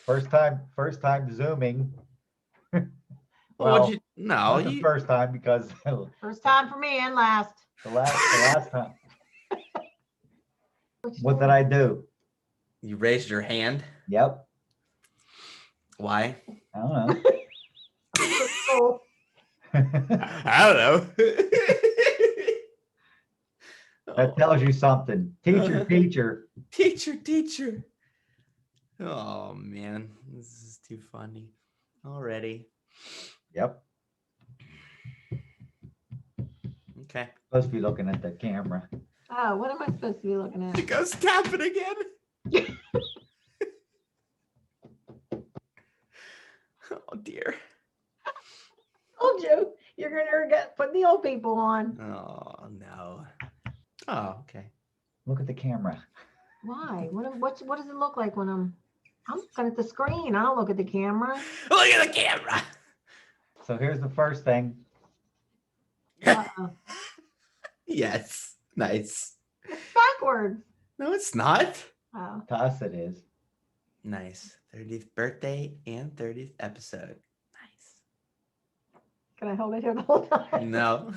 First time zooming. Well, Well, no, not the first time because First time for me and last. the last time. What did I do? you raised your hand. Yep. Why? I don't know. Oh, I don't know. That tells you something. Teacher, teacher. Teacher. Oh man, this is too funny already. Yep. Okay. Supposed to be looking at the camera. oh, what am I supposed to be looking It at? goes tapping again. Oh dear. Told you, you're gonna get put the old people on. Oh no. Oh, okay. Look at the camera. Why? What does it look like when I'm looking at the screen? I don't look at the camera. Look at the camera. So here's the first thing. Uh-oh. Yes. Nice. It's backwards. No, it's not. Oh, To us it is. Nice. 30th birthday and 30th episode. Nice. can I hold it here the whole time? No.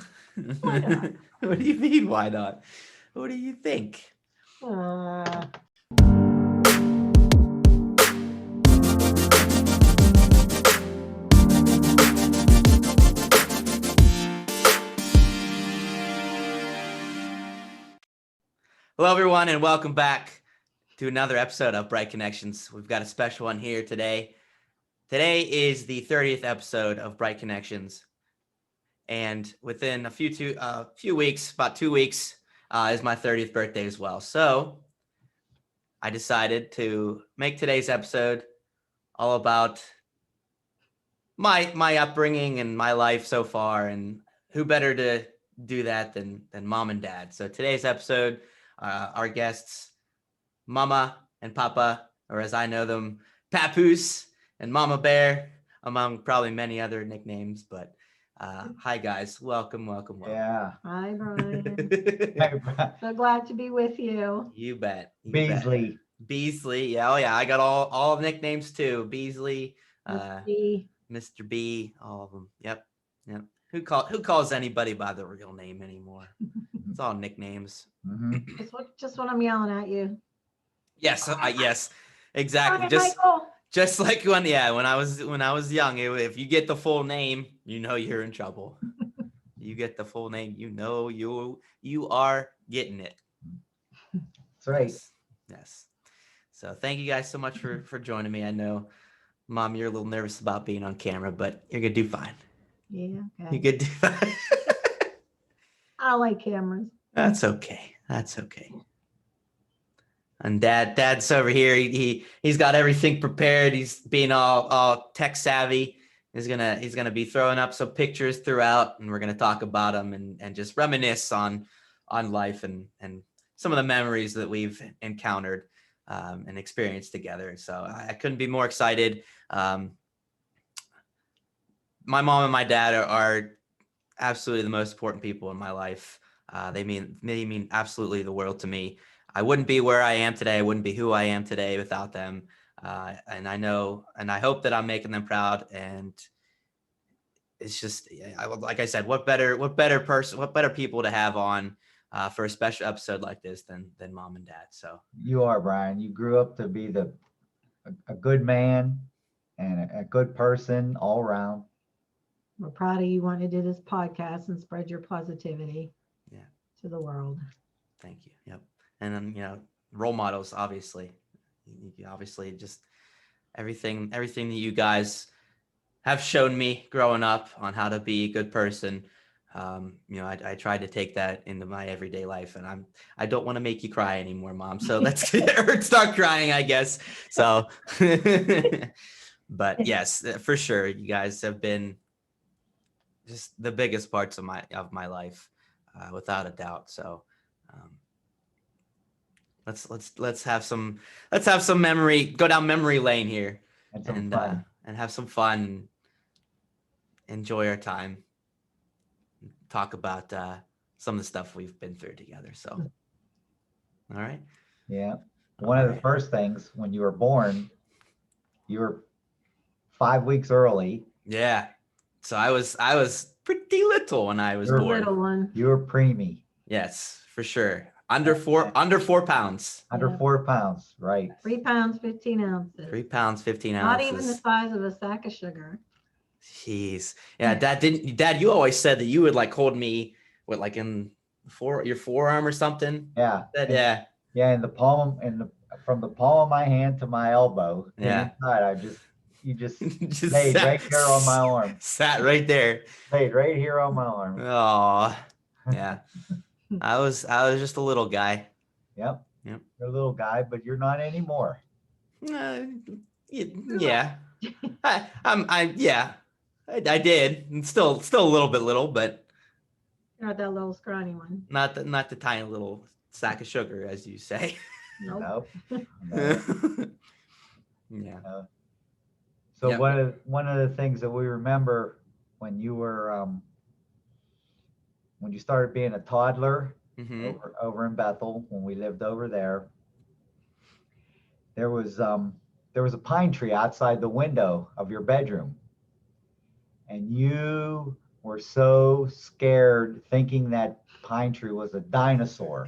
Why not? What do you mean, why not? What do you think? Uh, Hello, everyone, and welcome back to another episode of Bright Connections. We've got a special one here today. Today is the 30th episode of Bright Connections, and within a few weeks, about 2 weeks, is my 30th birthday as well. So I decided to make today's episode all about my upbringing and my life so far, and who better to do that than mom and dad. So today's episode, our guests, Mama and Papa, or as I know them, Papoose and Mama Bear, among probably many other nicknames. But hi, guys. Welcome. Yeah. hi, Brian. Hey, So glad to be with you. You bet. Beasley. Beasley. Yeah, oh yeah. I got all nicknames too. Beasley, Mr. Mr. B, all of them. Yep. Who calls anybody by the real name anymore? It's all nicknames. Mm-hmm. Just when I'm yelling at you. Yes, yes, exactly. Hi, Michael. Just like when I was young, if you get the full name, you know you're in trouble. You get the full name, you know you are getting it. That's right. Yes. So thank you guys so much for joining me. I know, Mom, you're a little nervous about being on camera, but you're gonna do fine. Yeah, okay. You're gonna do fine. I like cameras. That's okay. And Dad's over here. He's got everything prepared. He's being all tech savvy. He's gonna be throwing up some pictures throughout, and we're gonna talk about them and just reminisce on life and some of the memories that we've encountered and experienced together. So I couldn't be more excited. My mom and my dad are absolutely the most important people in my life. They mean absolutely the world to me. I wouldn't be where I am today. I wouldn't be who I am today without them. And I know, and I hope that I'm making them proud. And it's just, like I said, what better people to have on for a special episode like this than Mom and Dad. So You are, Brian. You grew up to be a good man and a good person all around. We're proud of you wanting to do this podcast and spread your positivity Yeah. to the world. Thank you. Yep. And then, role models, obviously, just everything that you guys have shown me growing up on how to be a good person. I tried to take that into my everyday life, and I don't want to make you cry anymore, Mom. So let's start crying, I guess. So, but yes, for sure. You guys have been just the biggest parts of my life, without a doubt. So, let's have some memory, go down memory lane here, And have some fun, enjoy our time, talk about some of the stuff we've been through together. So, all right. Yeah. One of the first things when you were born, You were 5 weeks early. Yeah. So I was pretty little when I was You're born. Little one. You were preemie. Yes, for sure. Under 4 pounds. Under Yeah. 4 pounds, right? 3 pounds, 15 ounces. 3 pounds, 15 Not even the ounces. size of a sack of sugar. Jeez. Yeah, Dad, you always said that you would like hold me with like in your forearm or something. Yeah. That, And- yeah. Yeah, from the palm of my hand to my elbow, to Yeah. inside, you just Just laid right here on my arm. Sat right there. Laid right here on my arm. Oh, yeah. I was just a little guy. Yep. Yep. You're a little guy, but you're not anymore. Yeah. I did. And still a little bit little, but Not that little scrawny one. not the tiny little sack of sugar, as you say. Nope. Nope. No. Yeah. So Yep. one of the things that we remember when you were when you started being a toddler Hmm. over in Bethel, when we lived over there, there was a pine tree outside the window of your bedroom, and you were so scared thinking that pine tree was a dinosaur.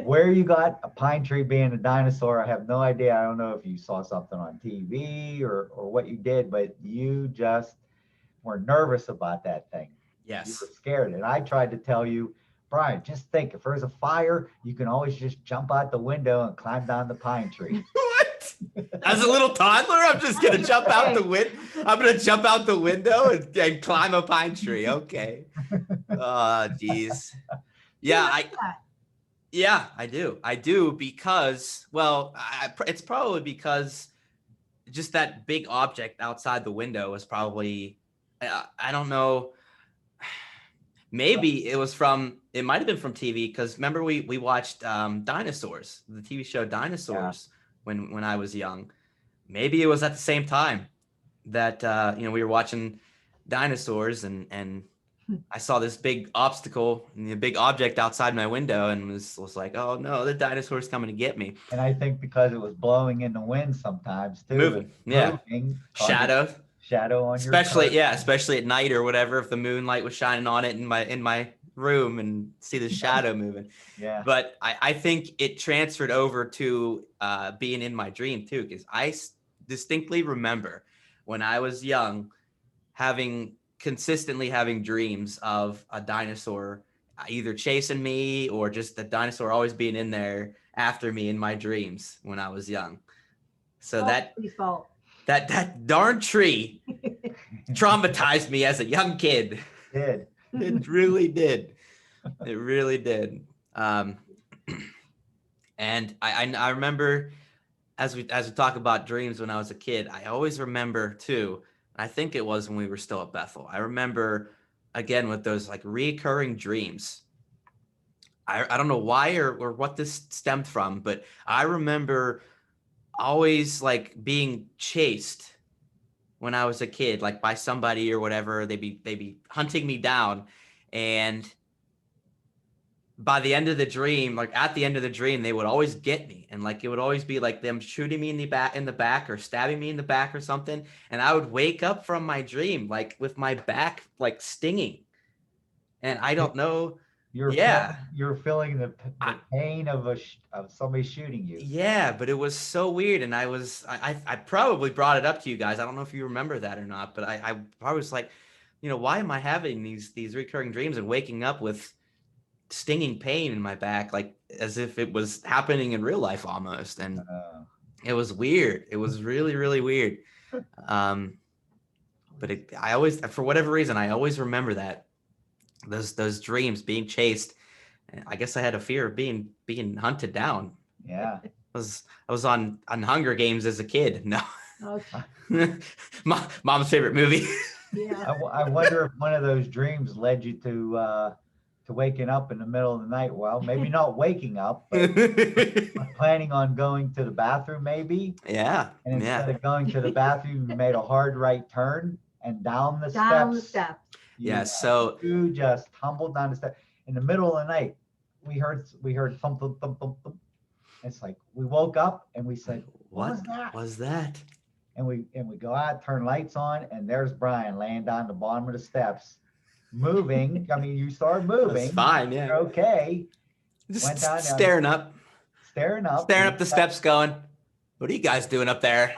Where you got a pine tree being a dinosaur, I have no idea. I don't know if you saw something on TV or what you did, but you just were nervous about that thing. You Yes. were scared. And I tried to tell you, Brian, just think, if there's a fire, you can always just jump out the window and climb down the pine tree. What? As a little toddler, I'm just gonna jump out the window. I'm gonna jump out the window and climb a pine tree. Okay. Oh, geez. Yeah, I do. I do because, well, it's probably because just that big object outside the window was probably, I don't know. Maybe it might have been from TV, because remember we watched Dinosaurs, the TV show Dinosaurs, when I was young. Maybe it was at the same time that we were watching Dinosaurs, and I saw this big obstacle and a big object outside my window, and was like, oh no, the dinosaur's coming to get me. And I think because it was blowing in the wind sometimes too. Moving, yeah. Shadow on Especially, your especially at night or whatever, if the moonlight was shining on it in my room and see the shadow moving. Yeah. But I think it transferred over to being in my dream too, because I distinctly remember when I was young consistently having dreams of a dinosaur either chasing me or just the dinosaur always being in there after me in my dreams when I was young. So that darn tree traumatized me as a young kid. It did. It really did. It really did. And I remember as we talk about dreams when I was a kid, I always remember too. I think it was when we were still at Bethel. I remember again with those like recurring dreams. I don't know why or what this stemmed from, but I remember always like being chased when I was a kid, like by somebody or whatever. They'd be hunting me down, and by the end of the dream, like at the end of the dream, they would always get me, and like it would always be like them shooting me in the back or stabbing me in the back or something, and I would wake up from my dream like with my back like stinging, and I don't know. You're feeling the pain of somebody shooting you. Yeah, but it was so weird, and I probably brought it up to you guys. I don't know if you remember that or not, but I was like, why am I having these recurring dreams and waking up with stinging pain in my back, like as if it was happening in real life almost. And it was weird. It was really, really weird. But I always, for whatever reason, I always remember that those dreams, being chased. I guess I had a fear of being hunted down. Yeah. I was on Hunger Games as a kid. No. Okay. Mom's favorite movie. Yeah. I wonder if one of those dreams led you to waking up in the middle of the night. Well, maybe not waking up, but planning on going to the bathroom maybe. Yeah. And instead of going to the bathroom, you made a hard right turn and down the steps. So you just tumbled down the steps in the middle of the night. We heard thump, thump, thump, thump, thump. It's like we woke up and we said, What was that? was that? And we go out, turn lights on, and there's Brian laying down the bottom of the steps, moving. I mean, you start That's moving. fine, You're yeah. okay. Just Went down there, staring up staring up. the steps, going, "What are you guys doing up there?"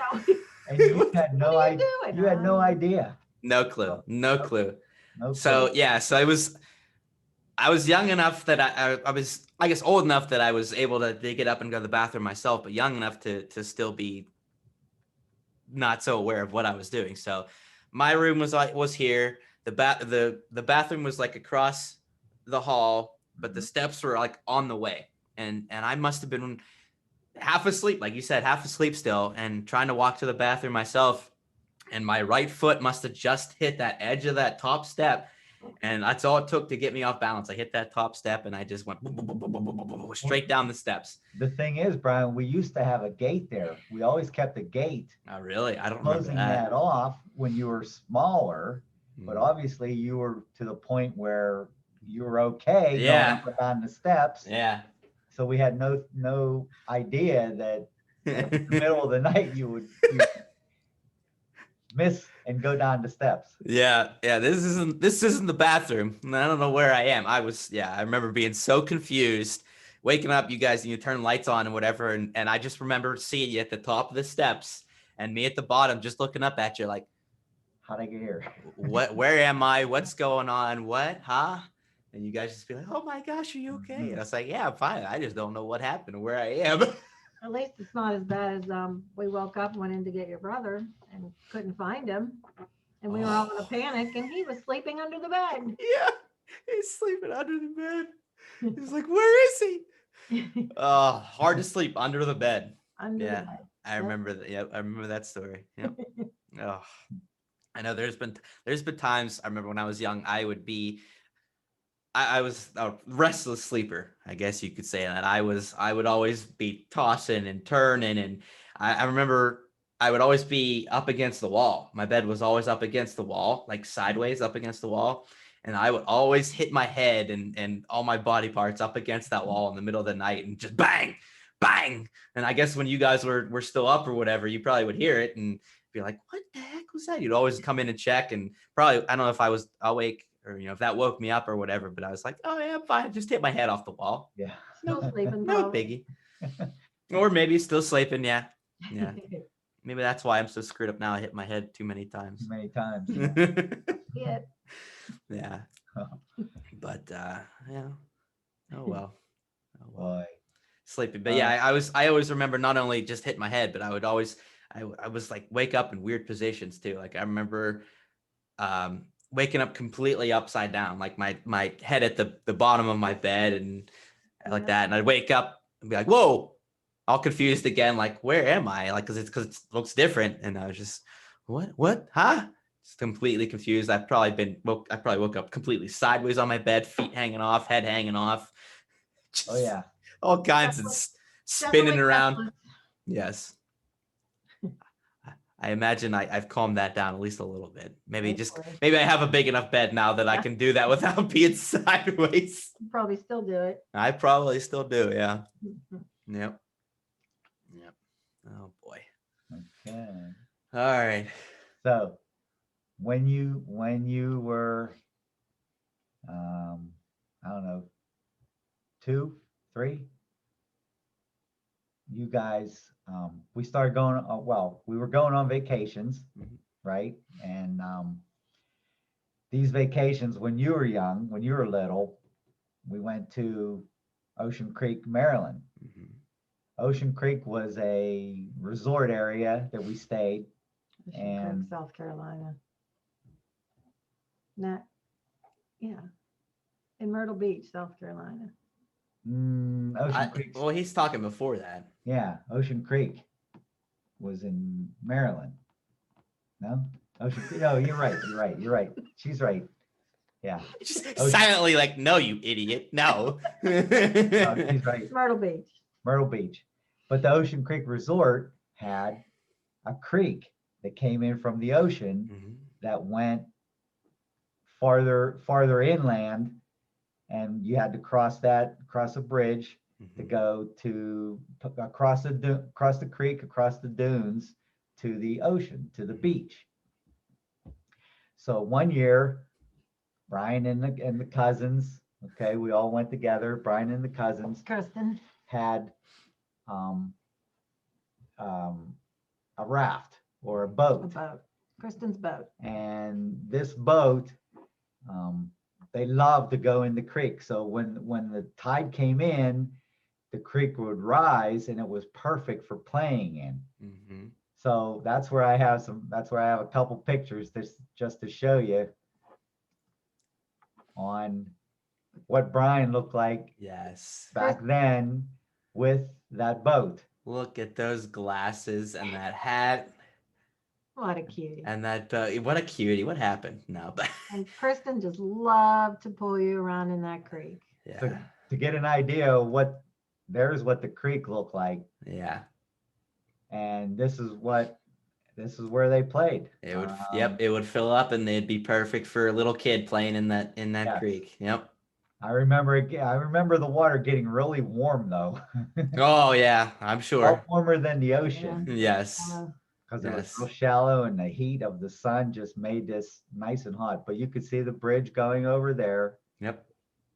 And you had no What are you idea. doing? You had no idea. No clue, no clue. No So clue. yeah, so I was young enough that I was, I guess, old enough that I was able to get up and go to the bathroom myself, but young enough to still be not so aware of what I was doing. So my room was here. The bathroom was like across the hall, but the steps were like on the way. And I must have been half asleep, like you said, half asleep still, and trying to walk to the bathroom myself. And my right foot must have just hit that edge of that top step. And that's all it took to get me off balance. I hit that top step and I just went straight down the steps. The thing is, Brian, we used to have a gate there. We always kept a gate Oh, really? I don't remember closing that. that off when you were smaller. But Mm. obviously, you were to the point where you were okay going Yeah. up and down the steps. Yeah. So we had no idea that in the middle of the night you would miss and go down the steps. Yeah. This isn't the bathroom. I don't know where I am. I remember being so confused, waking up, you guys, and you turn lights on and whatever. And I just remember seeing you at the top of the steps and me at the bottom, just looking up at you like, How'd I get here? where am I? What's going on? What? Huh? And you guys just be like, oh my gosh, are you okay? And I was like, yeah, I'm fine. I just don't know what happened or where I am. At least it's not as bad as we woke up, went in to get your brother and couldn't find him. And we were all in a panic and he was sleeping under the bed. Yeah. He's sleeping under the bed. He's like, where is he? Oh, hard to sleep under the bed. Under Yeah. the bed. I remember that. Yeah, I remember that story. Yep. Oh, I know there's been times I remember when I was young, I was a restless sleeper, I guess you could say that. I would always be tossing and turning, and I remember I would always be up against the wall. My bed was always up against the wall, like sideways up against the wall. And I would always hit my head and all my body parts up against that wall in the middle of the night and just bang, bang. And I guess when you guys were still up or whatever, you probably would hear it and be like, what the heck was that? You'd always come in and check, and probably, I don't know if I was awake or, if that woke me up or whatever, but I was like, oh yeah, I'm fine. Just hit my head off the wall. Yeah. Still sleeping. No probably. biggie. Or maybe still sleeping. Yeah. Yeah. Maybe that's why I'm so screwed up now. I hit my head too many times. Many times. Yeah. Yeah. But yeah. Oh well. Oh well. Boy. Sleeping. But yeah, I always remember not only just hit my head, but I would always I was like wake up in weird positions too. Like I remember waking up completely upside down, like my head at the bottom of my bed and like that. And I'd wake up and be like, whoa, all confused again, like where am I? Like because it looks different. And I was just, what? Huh? Just completely confused. I probably woke up completely sideways on my bed, feet hanging off, head hanging off. Oh yeah. All kinds of spinning Definitely around. restless. Yes. I imagine I've calmed that down at least a little bit. Maybe I have a big enough bed now that I can do that without being sideways. You probably still do it. I probably still do. Yeah. Yep. Oh boy. Okay. All right. So when you were I don't know, 2, 3, you guys we started going we were going on vacations, right? And these vacations when you were young, when you were little, we went to Ocean Creek, Maryland. Ocean Creek was a resort area that we stayed. Ocean And Creek, South Carolina. Not, yeah. In Myrtle Beach, South Carolina. Ocean Creek. Well, he's talking before that. Yeah, Ocean Creek was in Maryland. No? Ocean Creek. No, you're right. She's right. Yeah. Just silently like, no, you idiot. No. No, she's right. Myrtle Beach. Myrtle Beach. But the Ocean Creek Resort had a creek that came in from the ocean that went farther inland, and you had to cross a bridge to go across across the creek, across the dunes to the ocean, to the beach. So one year, Brian and the cousins, okay, we all went together. Brian and the cousins Kristen. had um, a raft or a boat. Kristen's boat. And this boat, they loved to go in the creek. So when the tide came in, the creek would rise, and it was perfect for playing in. Mm-hmm. So that's where I have a couple pictures just to show you on what Brian looked like Yes. back then with that boat. Look at those glasses and that hat What a cutie. and that. What a cutie. What happened? No, but And Kristen just loved to pull you around in that creek. yeah, To get an idea of there's what the creek looked like, yeah. and this is where they played. It would. Yep. It would fill up, and they'd be perfect for a little kid playing in that Yes. creek. Yep. I remember the water getting really warm though. Oh yeah, I'm A sure. lot warmer than the ocean. Yes. Because it was Yes. so shallow and the heat of the sun just made this nice and hot. But you could see the bridge going over there, Yep.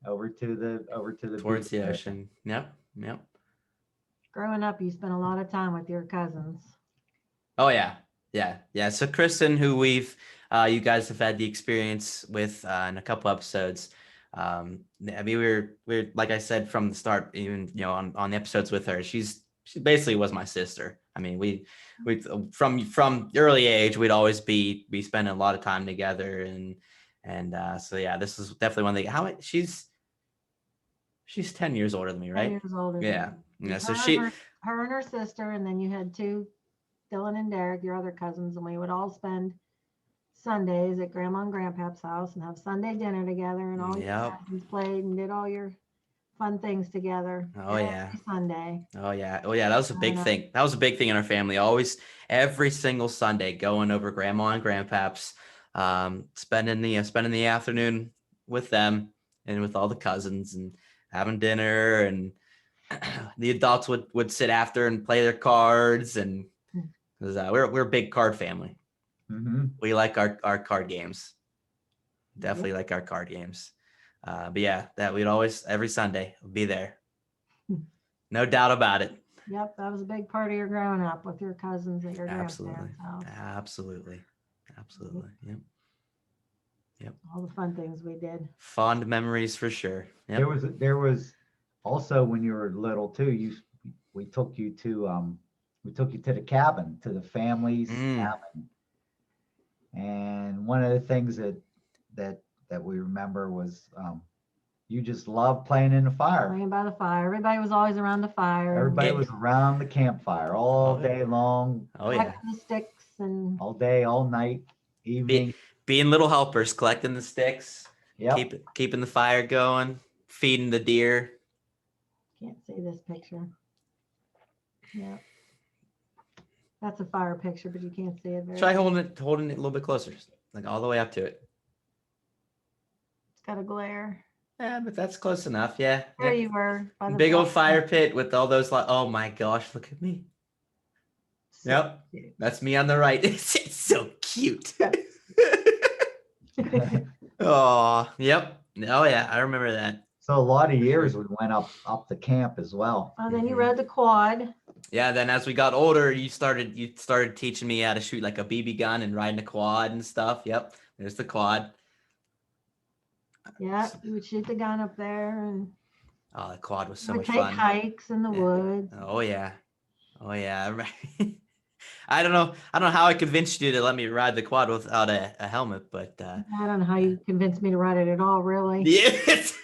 over to the Towards beach the there. ocean. Yep. Yep. Growing up, you spent a lot of time with your cousins. Oh yeah, yeah, yeah. So Kristen, who you guys have had the experience with in a couple episodes. I mean, we're like I said from the start, even on the episodes with her, she basically was my sister. I mean, we from early age, we'd always be spending a lot of time together, and so yeah, this is definitely one thing. She's 10 years older than me, 10 right? years older. Yeah, than yeah. you. So her and her sister, and then you had two, Dylan and Derek, your other cousins, and we would all spend Sundays at Grandma and Grandpa's house and have Sunday dinner together, and all your Yep. cousins played and did all your fun things together. Oh yeah. Every Sunday. Oh yeah. That was a big know. thing. That was a big thing in our family. Always, every single Sunday, going over Grandma and Grandpa's, spending the afternoon with them and with all the cousins and having dinner, and the adults would sit after and play their cards, and because we're a big card family. Mm-hmm. We like our card games. Definitely like our card games. But yeah, that we'd always every Sunday be there. No doubt about it. Yep, that was a big part of your growing up with your cousins at your Absolutely. grandparents' house. Absolutely. Yep. All the fun things we did. Fond memories for sure. Yep. There was also when you were little too. We took you to the cabin, to the family's cabin, and one of the things that we remember was you just loved playing in the fire. Playing by the fire. Everybody was always around the fire. Everybody was around the campfire all Oh, yeah. day long. Oh yeah. Collecting the sticks and All day, all night, evening. Being little helpers, collecting the sticks, Yep. keeping the fire going, feeding the deer. can't see this picture. Yeah. That's a fire picture, but you can't see it very Try well. holding it a little bit closer, like all the way up to it. It's got a glare. Yeah, but that's close enough. Yeah. There you were. By the Big old fire. fire pit with all those oh my gosh, look at me. So Yep. cute. That's me on the right. It's so cute. Oh, yep. Oh yeah, I remember that. So a lot of years we went up the camp as well. Oh, then you rode the quad. Yeah, then as we got older, you started teaching me how to shoot like a BB gun and riding a quad and stuff. Yep. There's the quad. Yeah, you would shoot the gun up there and Oh, the quad was so we much would take fun. hikes in the Yeah. woods. Oh yeah. Oh yeah. I remember- I don't know how I convinced you to let me ride the quad without a helmet, but I don't know how you convinced me to ride it at all, really. yeah, it's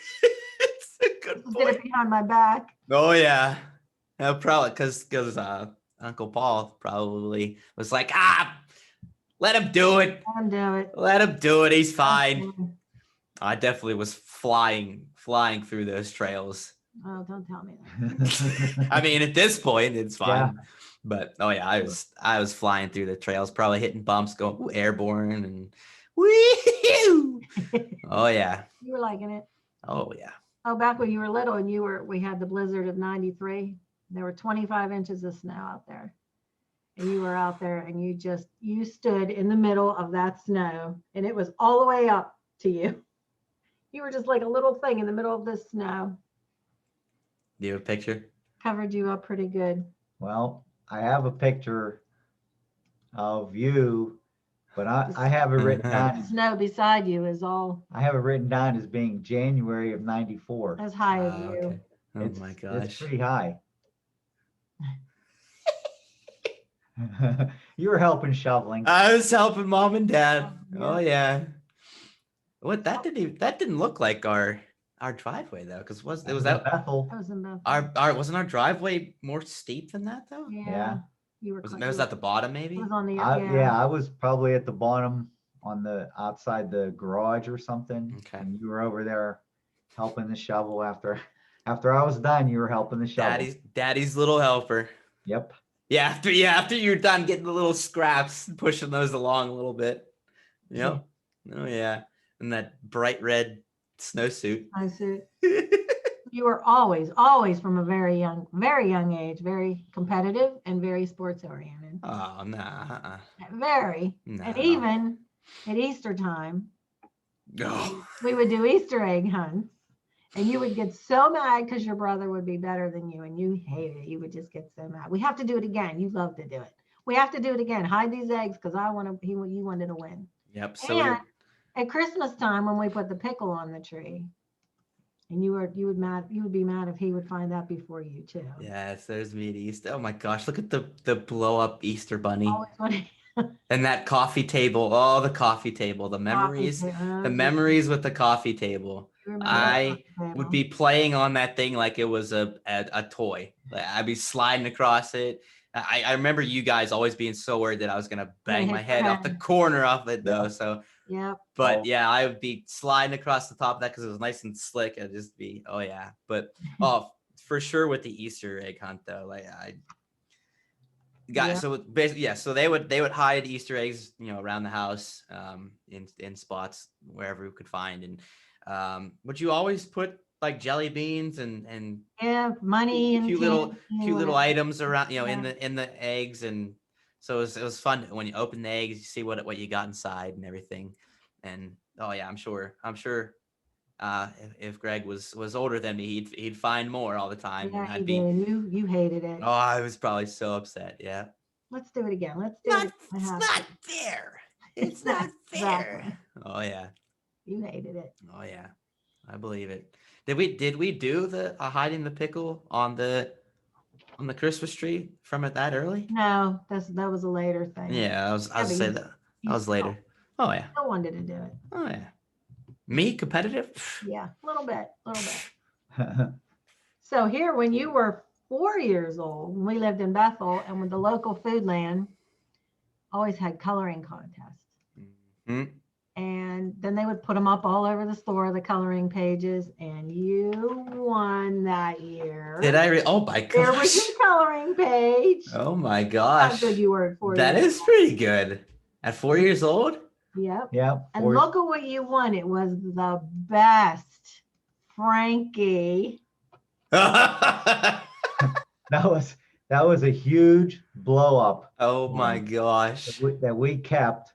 a good Just did it point. behind my back. Oh yeah, probably because Uncle Paul probably was like, let him do it. Let him do it. Let him do it. He's fine. I definitely was flying through those trails. Oh, don't tell me that. I mean, at this point, it's fine. Yeah. But oh yeah, I was flying through the trails, probably hitting bumps, going ooh, airborne, and woo! Oh yeah, You were liking it. oh yeah, Oh, back when you were little and we had the blizzard of 93. There were 25 inches of snow out there. And you were out there and you stood in the middle of that snow and it was all the way up to you. You were just like a little thing in the middle of the snow. Do you have a picture? Covered you up pretty good. Well, I have a picture of you, but I have it written down. Snow beside you is all I have it written down as being January of '94. as high as you. Okay. Oh It's my it's gosh. pretty high. You were helping shoveling. I was helping mom and dad. Yeah. Oh yeah. What that didn't look like our driveway though, because was in Bethel. That was in Bethel. our wasn't our driveway more steep than that though? Yeah. You were Was close. it was at the bottom It maybe? was on the Yeah, I was probably at the bottom on the outside the garage or something. Okay. And you were over there helping the shovel after I was done, you were helping the shovel. Daddy's little helper. Yep. Yeah, after you're done getting the little scraps, pushing those along a little bit. Yep. Oh yeah. And that bright red snowsuit. Snowsuit. You were always from a very young age, very competitive and very sports oriented. Oh nah. Very. No. And even at Easter time, Oh. we would do Easter egg hunts. And you would get so mad because your brother would be better than you and you hated it. You would just get so mad. We have to do it again. You love to do it. We have to do it again. Hide these eggs because you wanted to win. Yep. So And at Christmas time when we put the pickle on the tree, and you would be mad if he would find that before you too. yes, there's me at Easter. Oh my gosh, look at the blow up Easter bunny. Always wanted And that coffee table. Oh, the coffee table. The memories. The memories with the coffee table. I would be playing on that thing like it was a toy. Like I'd be sliding across it. I remember you guys always being so worried that I was gonna bang hit my your head off the head. corner of it though. Yeah. So, Yep. but Oh. yeah, I would be sliding across the top of that because it was nice and slick. It'd just be, oh yeah. But oh, for sure with the Easter egg hunt though, like I got Yeah. so basically yeah. So they would hide Easter eggs, around the house, in spots wherever we could find, and would you always put like jelly beans and Yeah, money and cute little whatever. items around, Yeah. in the eggs, and so it was fun when you open the eggs, you see what you got inside and everything, and oh yeah, I'm sure if Greg was older than me, he'd find more all the time, Yeah, and he I'd did. be And you hated it. oh, I was probably so upset. Yeah, Let's do it again. Let's do not it. it's not fair. It's not fair. Exactly. Oh yeah. You hated it. Oh yeah, I believe it. Did we do the hiding the pickle on the Christmas tree from it that early? No, that was a later thing. Yeah, I was but saying you- that you was later. Oh yeah. Still wanted to do it. Oh yeah. Me competitive? Yeah, a little bit. So here, when you were 4 years old, we lived in Bethel, and with the local food land, always had coloring contests. Mhm. And then they would put them up all over the store, the coloring pages, and you won that year. Did I? Oh my There was gosh. your coloring page. Oh my How gosh. good you were at 4 That years is old. pretty good. At 4 years old? Yep. Yeah. And look at what you won. It was the best Frankie. That was a huge blow up Oh my gosh. that we kept.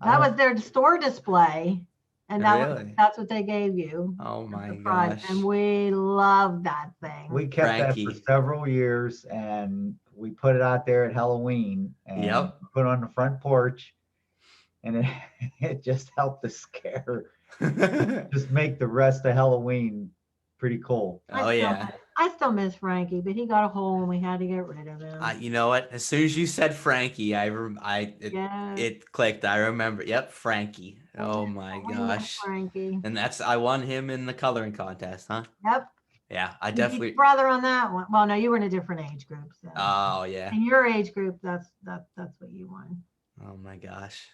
That was their store display. And Really? that's what they gave you. Oh my the prize. gosh. And we loved that thing. We kept that Frankie. for several years, and we put it out there at Halloween and Yep. put it on the front porch, and it just helped us just make the rest of Halloween pretty cool. Oh yeah. I still miss Frankie, but he got a hole and we had to get rid of him. You know what? As soon as you said Frankie, Yeah. it clicked. I remember. Yep, Frankie. Oh my We love gosh. Frankie. And I won him in the coloring contest, huh? Yep. Yeah, I You beat your definitely. brother on that one. Well, no, you were in a different age group. So. Oh yeah. In your age group, that's what you won. Oh my gosh.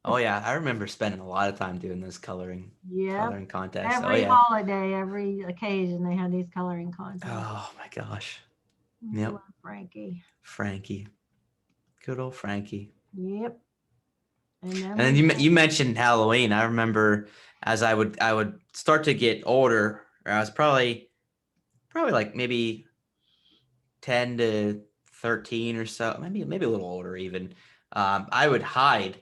Oh yeah, I remember spending a lot of time doing this coloring Yep. contests. Every Oh yeah. holiday, every occasion, they had these coloring contests. Oh my gosh. We Yep. love Frankie. Frankie. Good old Frankie. Yep. And then you mentioned Halloween. I remember as I would start to get older, or I was probably like maybe 10 to 13 or so, maybe a little older even. I would hide,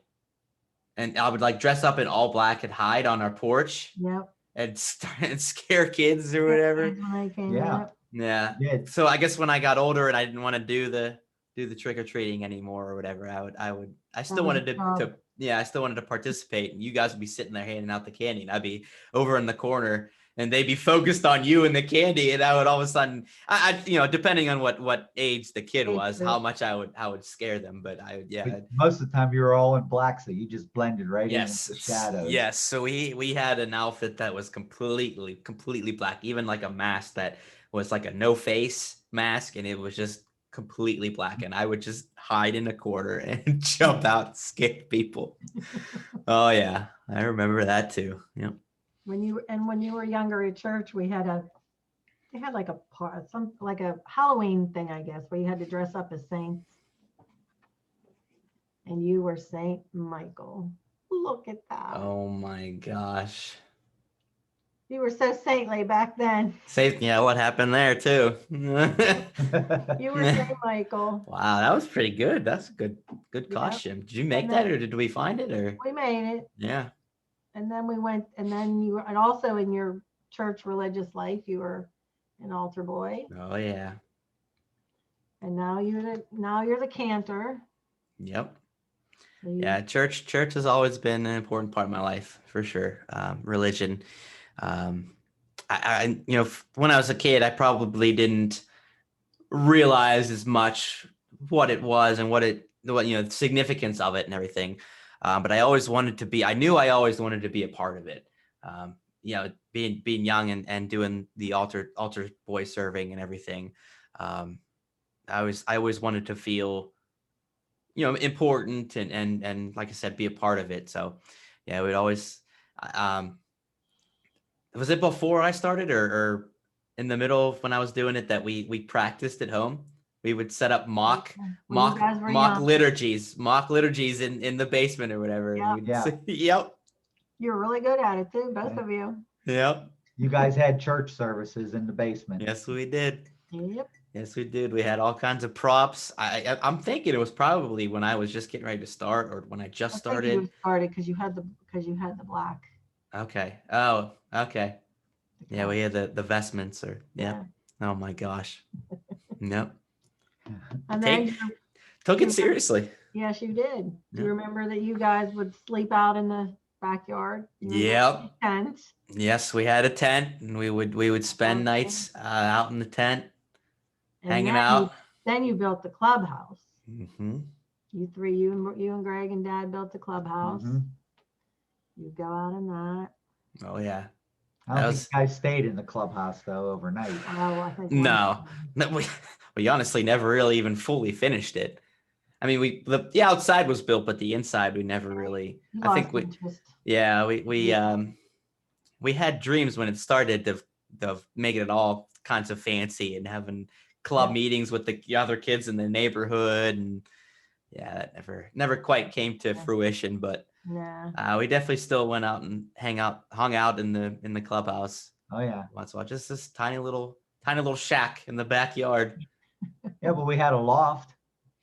and I would like dress up in all black and hide on our porch Yep. and and scare kids or Yeah, whatever. kids when they came, Yeah. yep. Yeah. Yeah. So I guess when I got older and I didn't want to do the trick or treating anymore or whatever, I still was wanted your job. I still wanted to participate, and you guys would be sitting there handing out the candy, and I'd be over in the corner, and they'd be focused on you and the candy, and I would all of a sudden, depending on what age the kid Age was, group. how much I would scare them, but But most of the time you were all in black, so you just blended right in with the yes, shadows. yes. So we had an outfit that was completely black, even like a mask that was like a no face mask, and it was just completely black, and I would just hide in a corner and jump out and scare people. Oh yeah, I remember that too. Yep. When you were younger at church, they had like a Halloween thing, I guess, where you had to dress up as saints. And you were Saint Michael. Look at that. Oh my gosh. You were so saintly back then. What happened there too? You were Saint Michael. Wow, that was pretty good. That's a good Yep. costume. Did you make And that, then or did we find it, or? we made it. Yeah. And then we went, and then you were, and also in your church religious life, you were an altar boy. Oh yeah. And now you're the cantor. Yep. So you- Yeah, church has always been an important part of my life, for sure. Religion. When I was a kid, I probably didn't realize as much what it was and the significance of it and everything. But I always wanted to be. I knew I always wanted to be a part of it. Being young and doing the altar boy serving and everything. I always wanted to feel important and like I said, be a part of it. So yeah, we'd always was it before I started or in the middle of when I was doing it that we practiced at home? We would set up mock when you guys were young. liturgies in the basement or whatever. Yeah. Yeah. Yep. You're really good at it too, both of you. Yep. You guys had church services in the basement. Yes, we did. Yep. Yes, we did. We had all kinds of props. I'm thinking it was probably when I was just getting ready to start or when I just started. You started because you had the black. Okay. Oh, okay. Yeah, we had the vestments or Yeah. Oh my gosh. Yep. And then Took it seriously. yes, you did. Do you Yeah. remember that you guys would sleep out in the backyard? Yep. Tent. Yes, we had a tent, and we would spend Okay. nights out in the tent, And hanging then out. Then you built the clubhouse. Mm-hmm. You three, you and Greg and Dad built the clubhouse. Mhm. You go out in that. Oh yeah. I don't think you guys stayed in the clubhouse though overnight. Oh, I think No, we honestly never really even fully finished it. I mean, the outside was built, but the inside we never really. You I think lost interest. we had dreams when it started of making it all kinds of fancy and having club Yeah. meetings with the other kids in the neighborhood, and yeah, that never quite came to fruition. But Nah. we definitely still went out and hung out in the clubhouse. Oh yeah. Once in a while, just this tiny little shack in the backyard. Yeah, but we had a loft.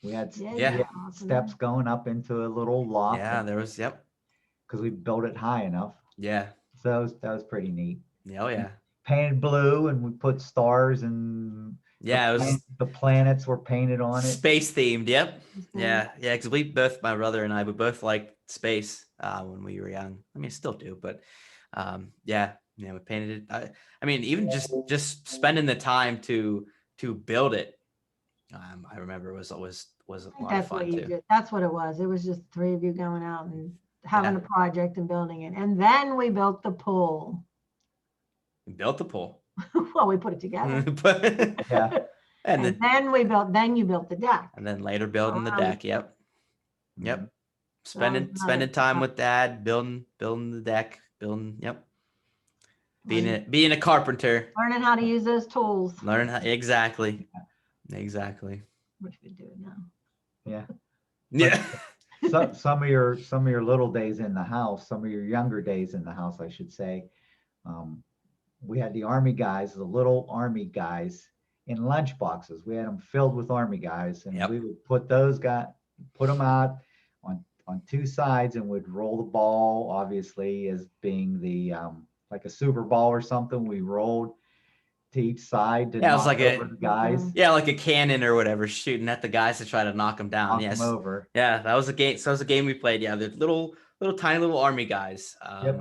We had, Yeah, we Yeah. had awesome. steps going up into a little loft. Yeah, there was. Yep. Because we built it high enough. Yeah. So that was pretty neat. Yeah. Oh yeah. Painted blue, and we put stars and Yeah, it was the planets were painted on it. space themed. Yep. Mm-hmm. Yeah. Because my brother and I, we both liked space when we were young. I mean, still do, but yeah, we painted it. I mean, even just spending the time to build it. I remember was a lot of That's fun what you too. did. That's what it was. It was just the three of you going out and having a project and building it. And then we built the pool. We built the pool. Well, we put it together. Yeah. And then you built the deck. And then later building the deck. Yep. Yep. another Spending time with Dad, building the deck, Yep. Being a carpenter. Learning how to use those tools. Learn how exactly. Which we do now. Yeah. Yeah. Some of your little days in the house, some of your younger days in the house, I should say, we had the Army guys, the little Army guys in lunch boxes. We had them filled with Army guys, and Yep. we would put them out on two sides, and would roll the ball, obviously, as being the like a Super Bowl or something. We rolled to each side to Yeah, it was knock like over a the guys, yeah, like a cannon or whatever, shooting at the guys to try to knock them down. knock them Yes. over. Yeah, that was a game. So that was a game we played. Yeah, the little tiny little army guys. Yep.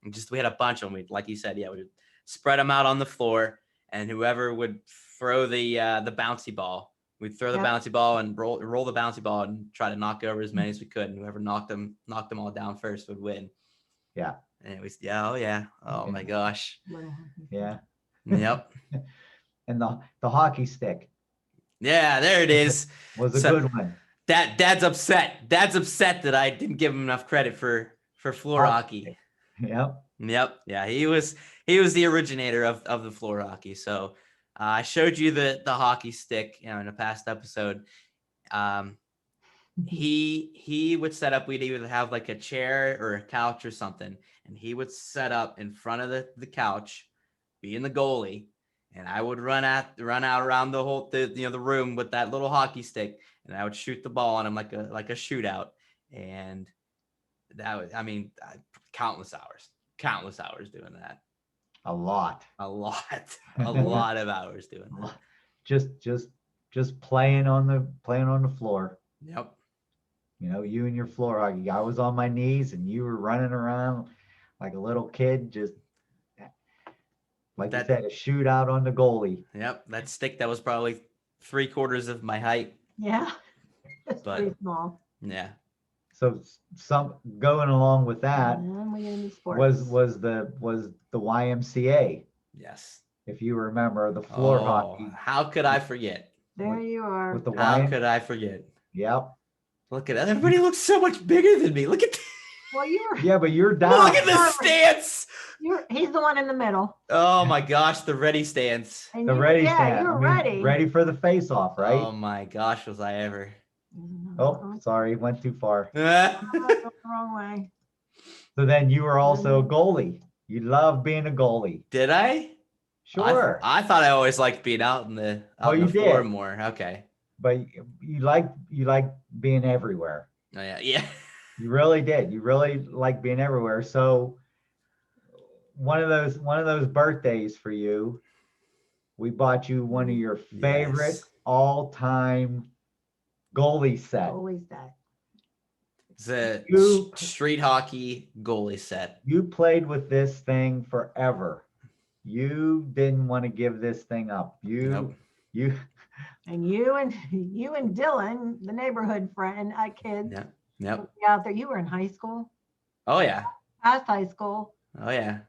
And just we had a bunch of them. We, like you said, yeah, we would spread them out on the floor, and whoever would throw the bouncy ball, we'd throw the Yep. bouncy ball and roll the bouncy ball and try to knock over as many as we could. And whoever knocked them all down first would win. Yeah. And it was oh yeah, oh my gosh, Little hockey stick. Yeah. yep, And the hockey stick yeah, there it is. was a So- good one. Dad's upset. Dad's upset that I didn't give him enough credit for floor hockey. Yep. Yep. Yeah, he was the originator of the floor hockey. So I showed you the hockey stick, in a past episode. He would set up. We'd either have like a chair or a couch or something, and he would set up in front of the couch, being the goalie, and I would run out around the whole the room with that little hockey stick, and I would shoot the ball on him like a shootout, and that was countless hours doing that. A lot. A lot of hours doing that. Just playing on the floor. Yep. You and your floor hockey. I was on my knees and you were running around like a little kid, just like you said, a shootout on the goalie. Yep. That stick that was probably 3/4 of my height. Yeah. It's But- pretty small. Yeah. So some going along with that And then we get into sports. was the YMCA, Yes. if you remember, the floor hockey How could I forget? There you are. with the How YMCA. could I forget? Yep. Look at that. Everybody looks so much bigger than me. Look at Well, you were. Yeah, but you're down. look at the stance. He's the one in the middle. Oh my gosh, the ready stance. And The you, ready yeah, stand. you're I mean, ready. ready for the face off, right? Oh my gosh, was I ever? Oh, sorry, went too far. The wrong way. So then you were also a goalie. You love being a goalie. Did I? Sure. I thought I always liked being out on the Oh, on you the floor did. more. Okay. But you like being everywhere. Oh yeah. Yeah. You really did. You really like being everywhere. So one of those birthdays for you, we bought you one of your favorite Yes. all-time goalie set. Always that. It's a You- street hockey goalie set. You played with this thing forever. You didn't want to give this thing up. Nope. You And you and Dylan, the neighborhood friend, kids, Yep. Yep. would be out there. You were in high school, Oh yeah. past high school, Oh yeah.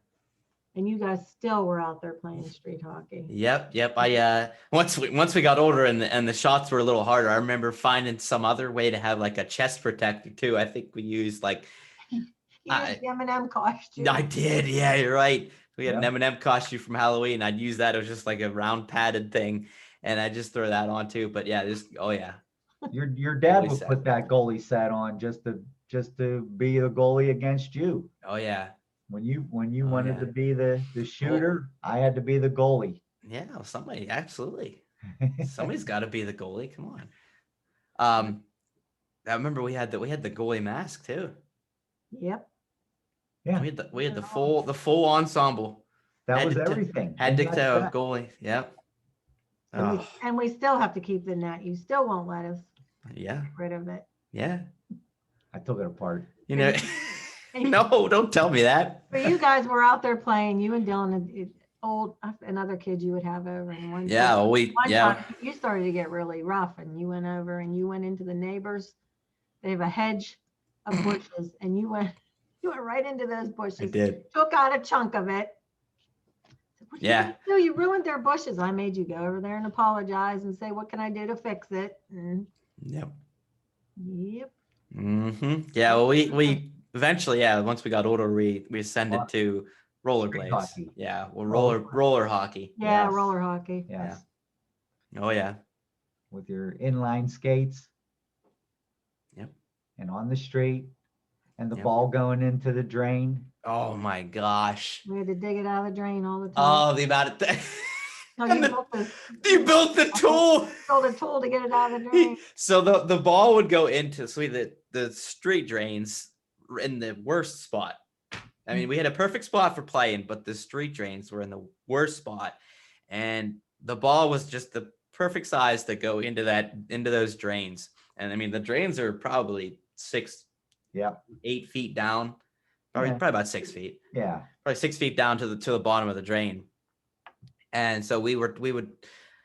and you guys still were out there playing street hockey. Yep. Yep. I once we got older and the shots were a little harder, I remember finding some other way to have like a chest protector too. I think we used like You used the M&M costume. I did. Yeah, you're right. We had an Yep. M&M costume from Halloween. I'd use that. It was just like a round padded thing, and I just throw that on too. But yeah, oh yeah. your dad Goalie would set. put that goalie set on just to be the goalie against you. Oh yeah. When you Oh, wanted yeah. to be the shooter, I had to be the goalie. Yeah, well, somebody absolutely. Somebody's got to be the goalie. Come on. I remember we had the goalie mask too. Yep. Yeah. We had the full ensemble. That Had was to- everything. Had to And go that's that. goalie. Yep. And, Oh, we still have to keep the net. You still won't let us yeah. get rid of it. Yeah. I took it apart. You know. And No, don't tell me that. But you guys were out there playing. You and Dylan, another kid you would have over. And one Yeah. Well, one yeah. time you started to get really rough, and you went over and you went into the neighbors. They have a hedge of bushes, and you went right into those bushes. I did. Took out a chunk of it. What Yeah. No, you ruined their bushes. I made you go over there and apologize and say, what can I do to fix it? And Yep. yep. Yeah. Well, we eventually, yeah. Once we got older, we ascended Well, to rollerblades. hockey. Yeah. Well, Roller- roller hockey. Yeah, Yes. roller hockey. Yes. Oh yeah. With your inline skates. Yep. And on the street. and the Yep. ball going into the drain. Oh my gosh. We had to dig it out of the drain all the time. Oh, the amount of No, and you the- built this. you built the tool. Built a tool to get it out of the drain. So the ball would go into the street drains were in the worst spot. I mean, we had a perfect spot for playing, but the street drains were in the worst spot, and the ball was just the perfect size to go into those drains. And I mean, the drains are probably 8 feet down, probably Yeah. probably about 6 feet, Yeah. probably 6 feet down to the bottom of the drain. And so we would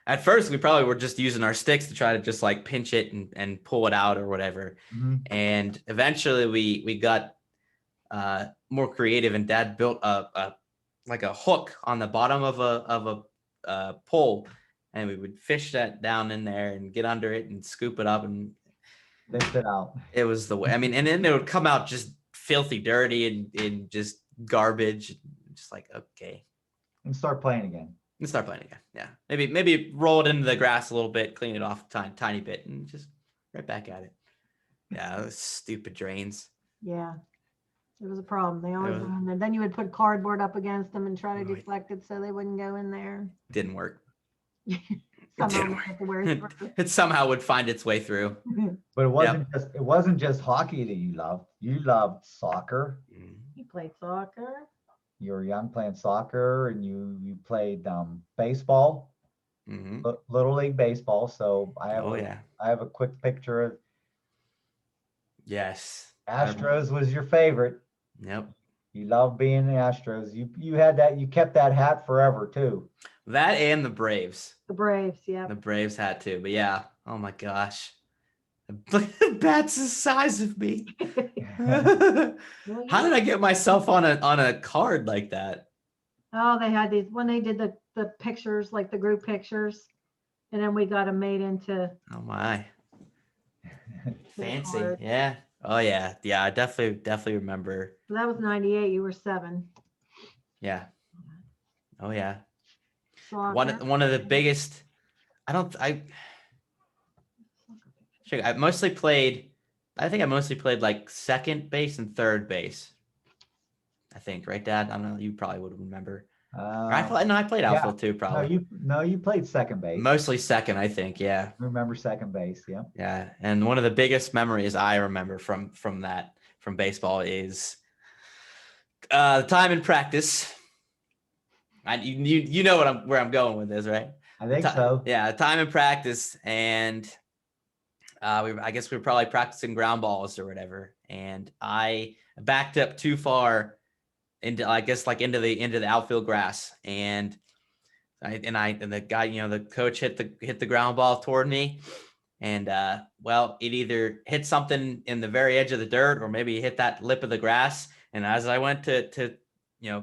at first we probably were just using our sticks to try to just like pinch it and pull it out or whatever. Mhm. And eventually we got more creative, and Dad built a like a hook on the bottom of a pole, and we would fish that down in there and get under it and scoop it up, and Lift it out. it was the way. I mean, and then it would come out just filthy dirty and just garbage, just like, okay. And start playing again. And start playing again. Yeah. Maybe roll it into the grass a little bit, clean it off tiny bit, and just right back at it. Yeah, those stupid drains. Yeah. It was a problem. They always was- went in there. Then you would put cardboard up against them and try to Right. deflect it so they wouldn't go in there. Didn't work. Somehow didn't we have to wear through. It somehow would find its way through. But it wasn't just hockey that you loved. You loved soccer. You played soccer. You were young playing soccer, and you played baseball, Mm-hmm. little league baseball. So I Yeah. have a quick picture of Yes. Astros was your favorite. Yep. You loved being the Astros. You had that. You kept that hat forever too. That and the Braves. The Braves, yeah. The Braves had too. But yeah. Oh my gosh. The bat's the size of me. How did I get myself on a card like that? Oh, they had these when they did the pictures, like the group pictures, and then we got them made into Oh my. Fancy. card. Yeah. Oh yeah. Yeah. I definitely remember. So that was 98. You were 7. Yeah. Oh yeah. Soccer. One of the biggest. I mostly played. I think I mostly played like second base and third base. I think, right, Dad? I don't know. You probably would remember. I played yeah. outfield too, probably. You played second base. Mostly second, I think. Yeah. Remember second base? Yeah. Yeah. And one of the biggest memories I remember from baseball is the time in practice. You know where I'm going with this, right? I think so. Yeah, time in practice, and I guess we were probably practicing ground balls or whatever, and I backed up too far into the outfield grass, and the guy, the coach hit the ground ball toward me, and it either hit something in the very edge of the dirt or maybe hit that lip of the grass, and as I went to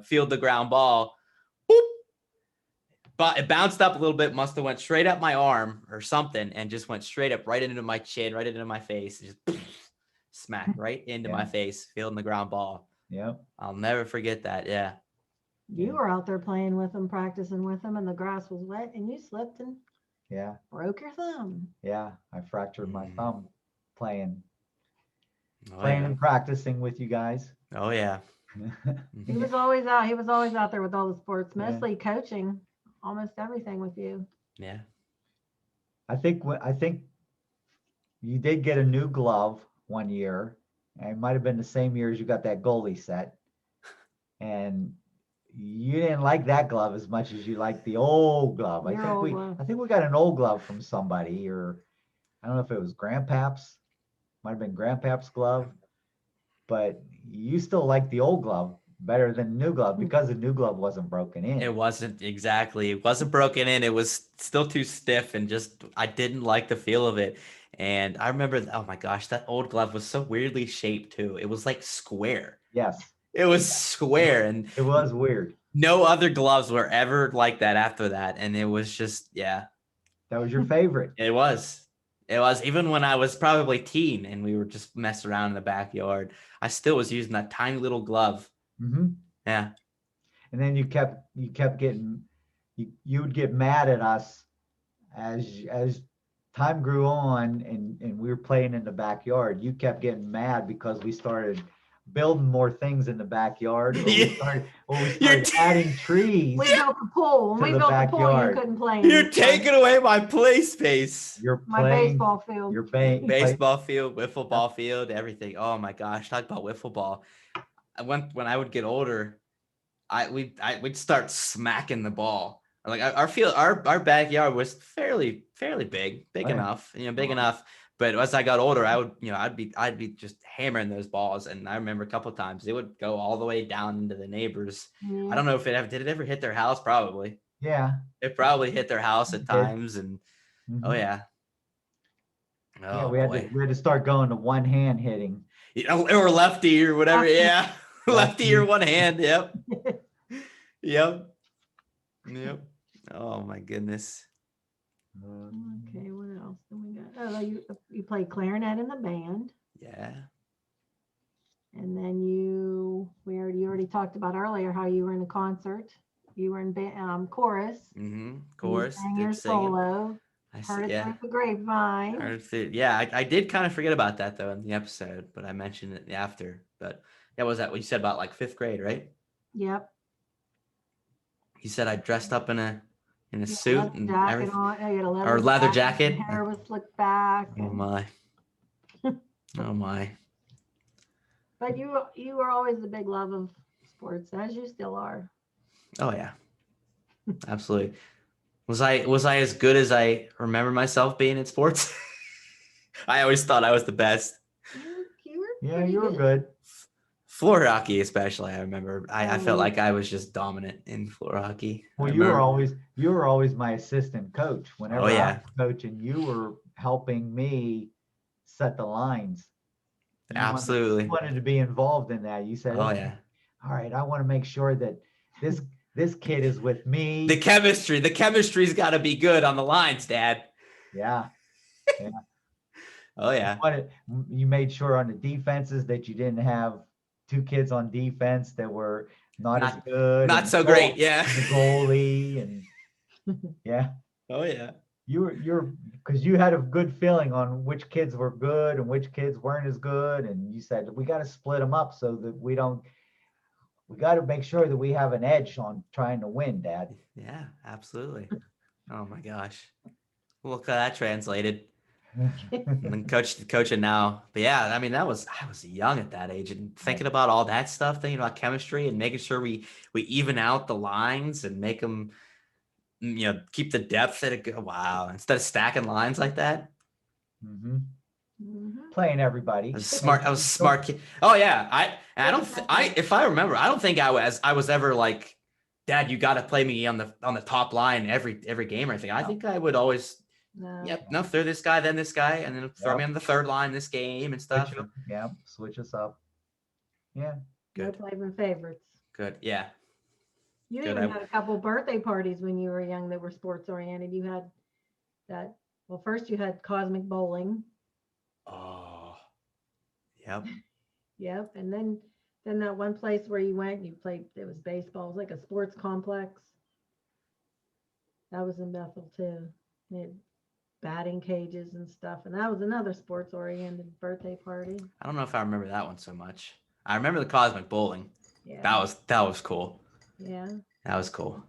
field the ground ball, boop, but it bounced up a little bit, must have went straight up my arm or something, and just went straight up right into my chin, right into my face, just smack right into my face, fielding the ground ball. Yeah. I'll never forget that. Yeah. You were out there playing with them, practicing with them, and the grass was wet, and you slipped and Yeah. broke your thumb. Yeah. I fractured my thumb playing Oh, yeah. and practicing with you guys. Oh, yeah. He was always out. He was always out there with all the sports, Yeah. mostly coaching almost everything with you. Yeah. I think you did get a new glove one year, and it might have been the same year as you got that goalie set, and you didn't like that glove as much as you liked the old glove. Your old glove. I think we got an old glove from somebody, or I don't know if it was Grandpap's, might have been Grandpap's glove, but you still like the old glove better than the new glove because the new glove wasn't broken in. It wasn't broken in. It was still too stiff, and just, I didn't like the feel of it. And I remember, oh my gosh, that old glove was so weirdly shaped too. It was like square. Yes, It was square, and it was weird. no other gloves were ever like that after that. And it was just, yeah, That was your favorite. it was. It was, even when I was probably teen and we were just messing around in the backyard, I still was using that tiny little glove. Mm-hmm. Yeah. And then you kept getting, you would get mad at us as time grew on and we were playing in the backyard. You kept getting mad because we started building more things in the backyard, or Yeah. we You're started adding trees We built the pool. When to we the built the pool, you backyard. couldn't play. You're taking away my play space. You're my playing, baseball field. you're playing, Baseball field, wiffle ball field, everything. Oh my gosh, talk about wiffle ball. When I would get older, we'd start smacking the ball. Like our field, our backyard was fairly big Oh, yeah. enough, big Uh-huh. enough. But as I got older, I would, I'd be just hammering those balls. And I remember a couple of times it would go all the way down into the neighbors. I don't know if did it ever hit their house? Probably. Yeah. It probably hit their house at It did. times. And Mhm. oh yeah. Yeah, Oh we boy. had to start going to one hand hitting. Or lefty or whatever. Lefty. Yeah. Lefty or Lefty. one hand. Yep. Yep. Yep. Oh my goodness. Okay, what else do we got? Oh, you played clarinet in the band, Yeah. and then you already talked about earlier how you were in a concert. You were in chorus. Mm-hmm. You Chorus. sang Did your sing it. solo. I Heard see. it Yeah. through the grapevine. Heard it through- Yeah. I did kind of forget about that though in the episode, but I mentioned it after. But yeah, was that what you said about like 5th grade, right? Yep. You said I dressed up in a You had a suit leather and jacket everything. on. You had a Or leather jacket. Your hair was slicked back. Oh my. Oh my. But you were always the big love of sports, as you still are. Oh yeah. Absolutely. Was I as good as I remember myself being in sports? I always thought I was the best. You were Yeah, pretty you were good. Floor hockey, especially, I remember. I felt Oh. like I was just dominant in floor hockey. I Well, you were remember- always my assistant coach. Whenever I yeah. was coaching, you were helping me set the lines. You Absolutely. wanted to be involved in that. You said, Oh "Okay, yeah. all right, I want to make sure that this kid is with me." The chemistry's got to be good on the lines, Dad. Yeah. Oh yeah. You made sure on the defenses that you didn't have two kids on defense that were not as good. Not and so great. Yeah. the goalie and yeah. Oh yeah. You're because you had a good feeling on which kids were good and which kids weren't as good, and you said we got to split them up so that we got to make sure that we have an edge on trying to win, Dad. Yeah. Absolutely. Oh my gosh. Look how that translated. And then coaching now. But yeah, I mean, I was young at that age and thinking about all that stuff, thinking about chemistry and making sure we even out the lines and make them, keep the depth at it. Wow. Instead of stacking lines like that. Mm-hmm. Mhm. Playing everybody. I was a smart kid. Oh yeah. If I remember, I don't think I was ever like, Dad, you got to play me on the top line every game or anything. I think I would always, No. yep, no, throw this guy, then this guy, and then throw me on the third line this game and stuff. Switch us up. Yeah. No Good. playing favorites. Good. Yeah. You Good, even had a couple birthday parties when you were young that were sports oriented. You had that. Well, first you had cosmic bowling. Oh. Yep. Yep. And then that one place where you went, you played. It was baseball. It was like a sports complex. That was in Bethel too. They had batting cages and stuff, and that was another sports oriented birthday party. I don't know if I remember that one so much. I remember the cosmic bowling. Yeah. That was cool. Yeah. That was cool.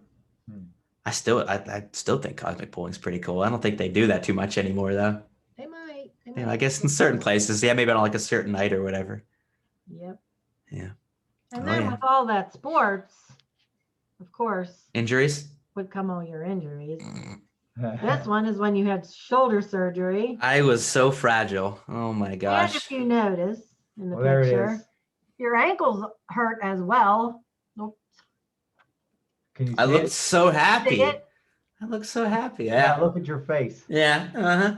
Hmm. I still think cosmic bowling's pretty cool. I don't think they do that too much anymore though. They might. I guess in certain places, yeah, maybe on like a certain night or whatever. Yep. Yeah. And Oh, then yeah. with all that sports, of course, Injuries? would come all your injuries. This one is when you had shoulder surgery. I was so fragile. Oh my And gosh. if you notice in the Well, there it picture, is. your ankles hurt as well. Nope. Can you I see looked it? so happy. See it? I looked so happy. Yeah, Yeah. look at your face. Yeah. Uh-huh.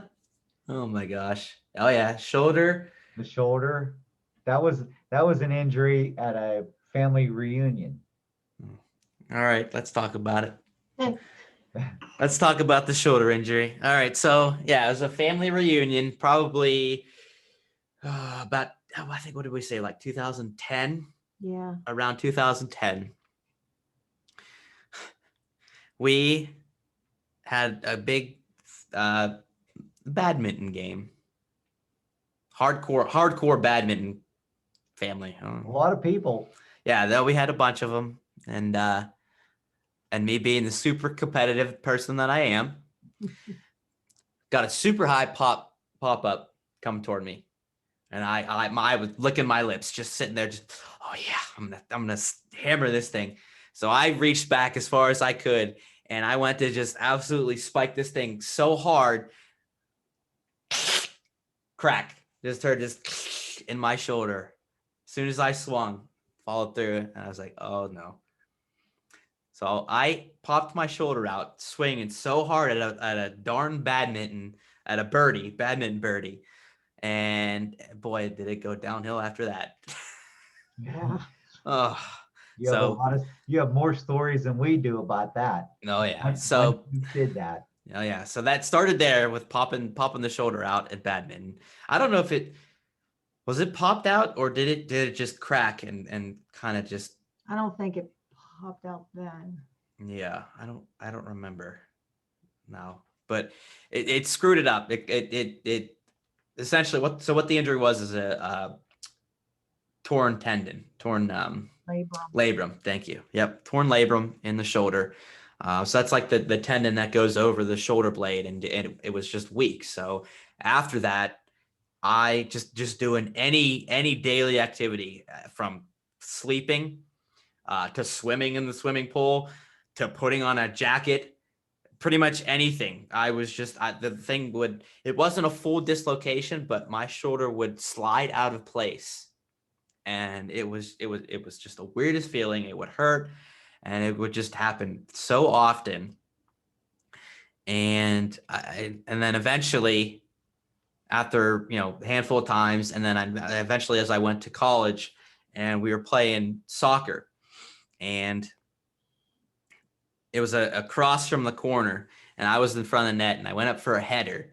Oh my gosh. Oh yeah. Shoulder. The shoulder. That was an injury at a family reunion. All right. Let's talk about it. Let's talk about the shoulder injury. All right. So yeah, it was a family reunion, probably about, I think, what did we say? Like 2010, Yeah. around 2010. We had a big badminton game. Hardcore badminton family. A lot of people. Yeah, though we had a bunch of them, and me being the super competitive person that I am, got a super high pop up come toward me, and I was licking my lips, just sitting there, just oh yeah, I'm gonna hammer this thing. So I reached back as far as I could, and I went to just absolutely spike this thing so hard, crack, just heard this in my shoulder. As soon as I swung, followed through it, and I was like, oh no. So I popped my shoulder out, swinging so hard at a darn badminton birdie. And boy, did it go downhill after that. Yeah. Oh, You have you have more stories than we do about that. oh yeah. When So you did that. oh yeah. So that started there with popping the shoulder out at badminton. I don't know if it was it popped out or did it just crack and kind of just. I don't think it popped out then. Yeah, I don't remember now, but it screwed it up. It essentially what the injury was is a torn tendon, torn labrum. Thank you. Yep, torn labrum in the shoulder. So that's like the tendon that goes over the shoulder blade, and it was just weak. So after that, I just doing any daily activity from sleeping to swimming in the swimming pool to putting on a jacket, pretty much anything. I was just the thing it wasn't a full dislocation, but my shoulder would slide out of place, and it was just the weirdest feeling. It would hurt, and it would just happen so often. And and then eventually, after a handful of times, and then eventually as I went to college, and we were playing soccer, and it was across from the corner, and I was in front of the net, and I went up for a header,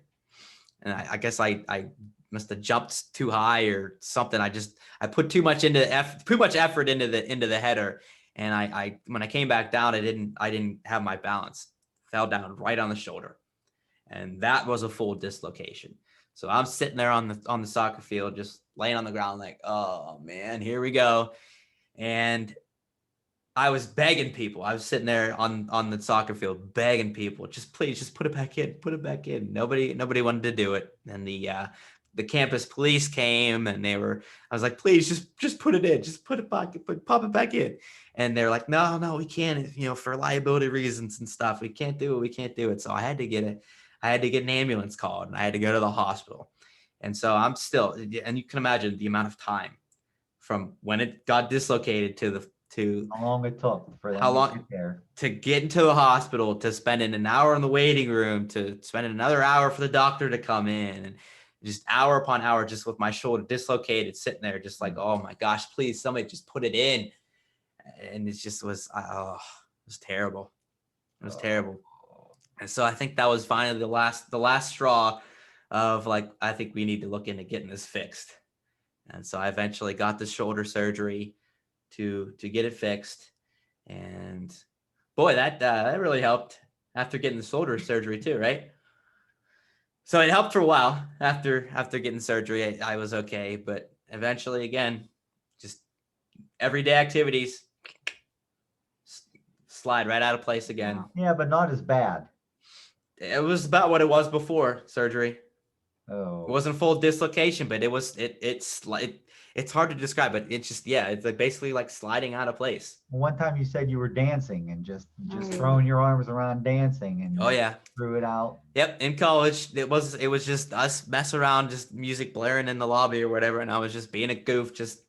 and I guess I must have jumped too high or something. I put too much effort into the header, and I when I came back down, I didn't have my balance, fell down right on the shoulder, and that was a full dislocation. So I'm sitting there on the soccer field, just laying on the ground, like, oh man, here we go, and I was begging people. I was sitting there on the soccer field begging people, please, just put it back in, put it back in. Nobody wanted to do it. And the campus police came, and I was like, please, just put it in, just put it back, pop it back in. And they're like, no, we can't, for liability reasons and stuff. We can't do it. So I had to get an ambulance called, and I had to go to the hospital. And so I'm still, and you can imagine the amount of time from when it got dislocated to how long it took for them to get there, to get into the hospital, to spending an hour in the waiting room, to spending another hour for the doctor to come in, and just hour upon hour just with my shoulder dislocated, sitting there just like, oh my gosh, please, somebody just put it in. And it just was, it was terrible. It was terrible. And so I think that was finally the last straw of like, I think we need to look into getting this fixed. And so I eventually got the shoulder surgery to get it fixed, and boy, that really helped after getting the shoulder surgery too, right? So it helped for a while after getting surgery. I was okay, but eventually, again, just everyday activities slide right out of place again. Yeah, but not as bad. It was about what it was before surgery. Oh, It wasn't a full dislocation, but it's hard to describe, but it's just, it's like basically like sliding out of place. one time you said you were dancing and just Oh, yeah. throwing your arms around dancing, and Oh yeah, threw it out. Yep, in college it was just us mess around, just music blaring in the lobby or whatever, and I was just being a goof, just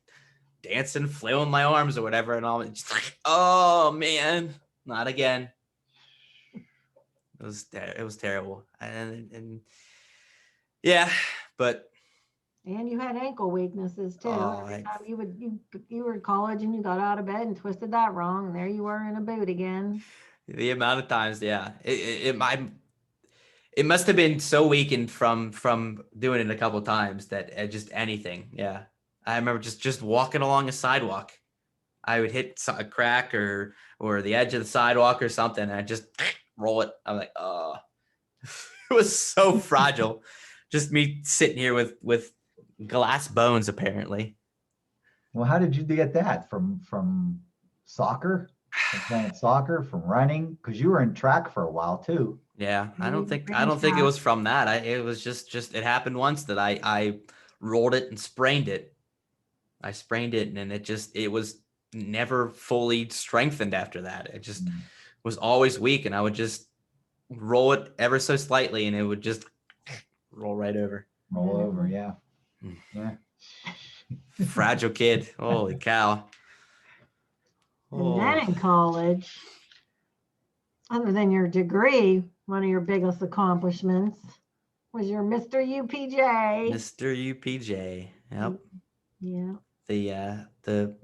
dancing, flailing my arms or whatever, and all just like, oh man, not again. It was terrible, and yeah, but. And you had ankle weaknesses too. Every time you were in college and you got out of bed and twisted that wrong, and there you were in a boot again. The amount of times, yeah, it must have been so weakened from doing it a couple of times that just anything, yeah. I remember just walking along a sidewalk, I would hit a crack or the edge of the sidewalk or something, and I just roll it. I'm like, oh, it was so fragile. Just me sitting here with glass bones, apparently. Well, how did you get that? From soccer? From playing soccer? From running? Because you were in track for a while too. Yeah, I don't You think I ran don't think it track. was from that. It was just it happened once that I rolled it and sprained it. I sprained it and it was never fully strengthened after that. It just Mm, was always weak, and I would just roll it ever so slightly and it would just roll right over. roll Yeah. over, yeah. Mm. Yeah. Fragile kid. Holy cow. And then Oh, in college, other than your degree, one of your biggest accomplishments was your Mr. UPJ. Mr. UPJ. Yep. Yeah. The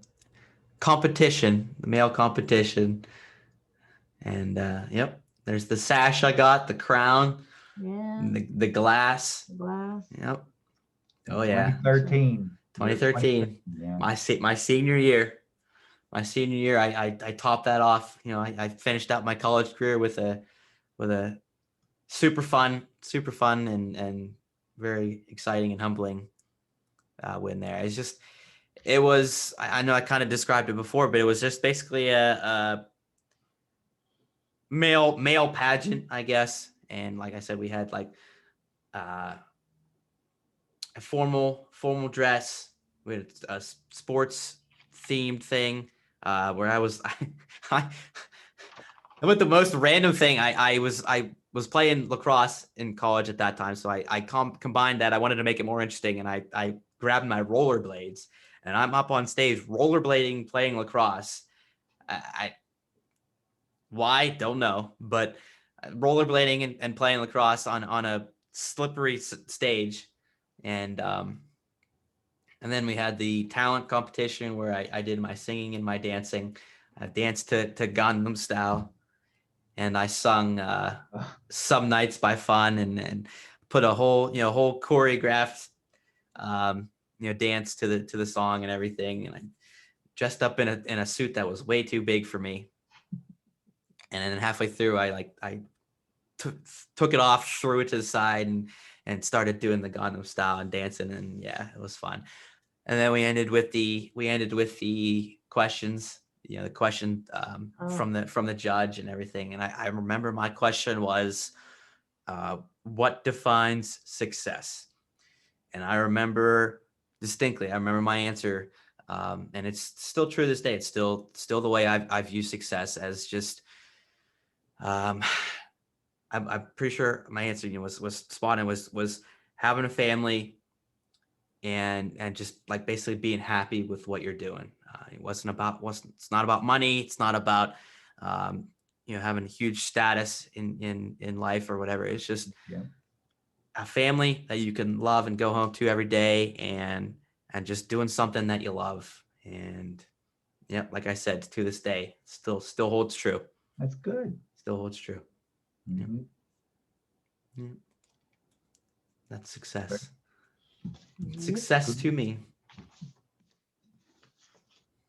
competition, the male competition. And yep, there's the sash I got, the crown, Yeah. the glass. Glass. Yep. Oh yeah. 2013. Year 2013. Yeah. My senior year. My senior year, I topped that off. You know, I finished out my college career with a super fun and very exciting and humbling win there. It was I know I kind of described it before, but it was just basically a male pageant, I guess. And like I said, we had like uh, a formal dress. We had a sports themed thing where I was I went the most random thing. I was playing lacrosse in college at that time, so I combined that. I wanted to make it more interesting, and I grabbed my rollerblades and I'm up on stage rollerblading, playing lacrosse. I why don't know, but rollerblading and playing lacrosse on a slippery stage, and and then we had the talent competition where I did my singing and my dancing. I danced to Gangnam Style, and I sung "Some Nights" by Fun, and put a whole choreographed dance to the song and everything. And I dressed up in a suit that was way too big for me. And then halfway through, I took it off, threw it to the side, and started doing the Gangnam Style and dancing, and yeah, it was fun. And then we ended with the questions, the question Oh, from the judge and everything. And I remember my question was, what defines success? And I remember distinctly. I remember my answer, and it's still true to this day. It's still the way I view success as just. Um, I'm pretty sure my answer was spot on. Was having a family and just like basically being happy with what you're doing. It's not about money. It's not about um, having a huge status in life or whatever. It's just Yeah. a family that you can love and go home to every day, and just doing something that you love. And yeah, like I said, to this day, still holds true. That's good. Still holds true. Mhm. Yeah. That's Very success. yep. Success to me.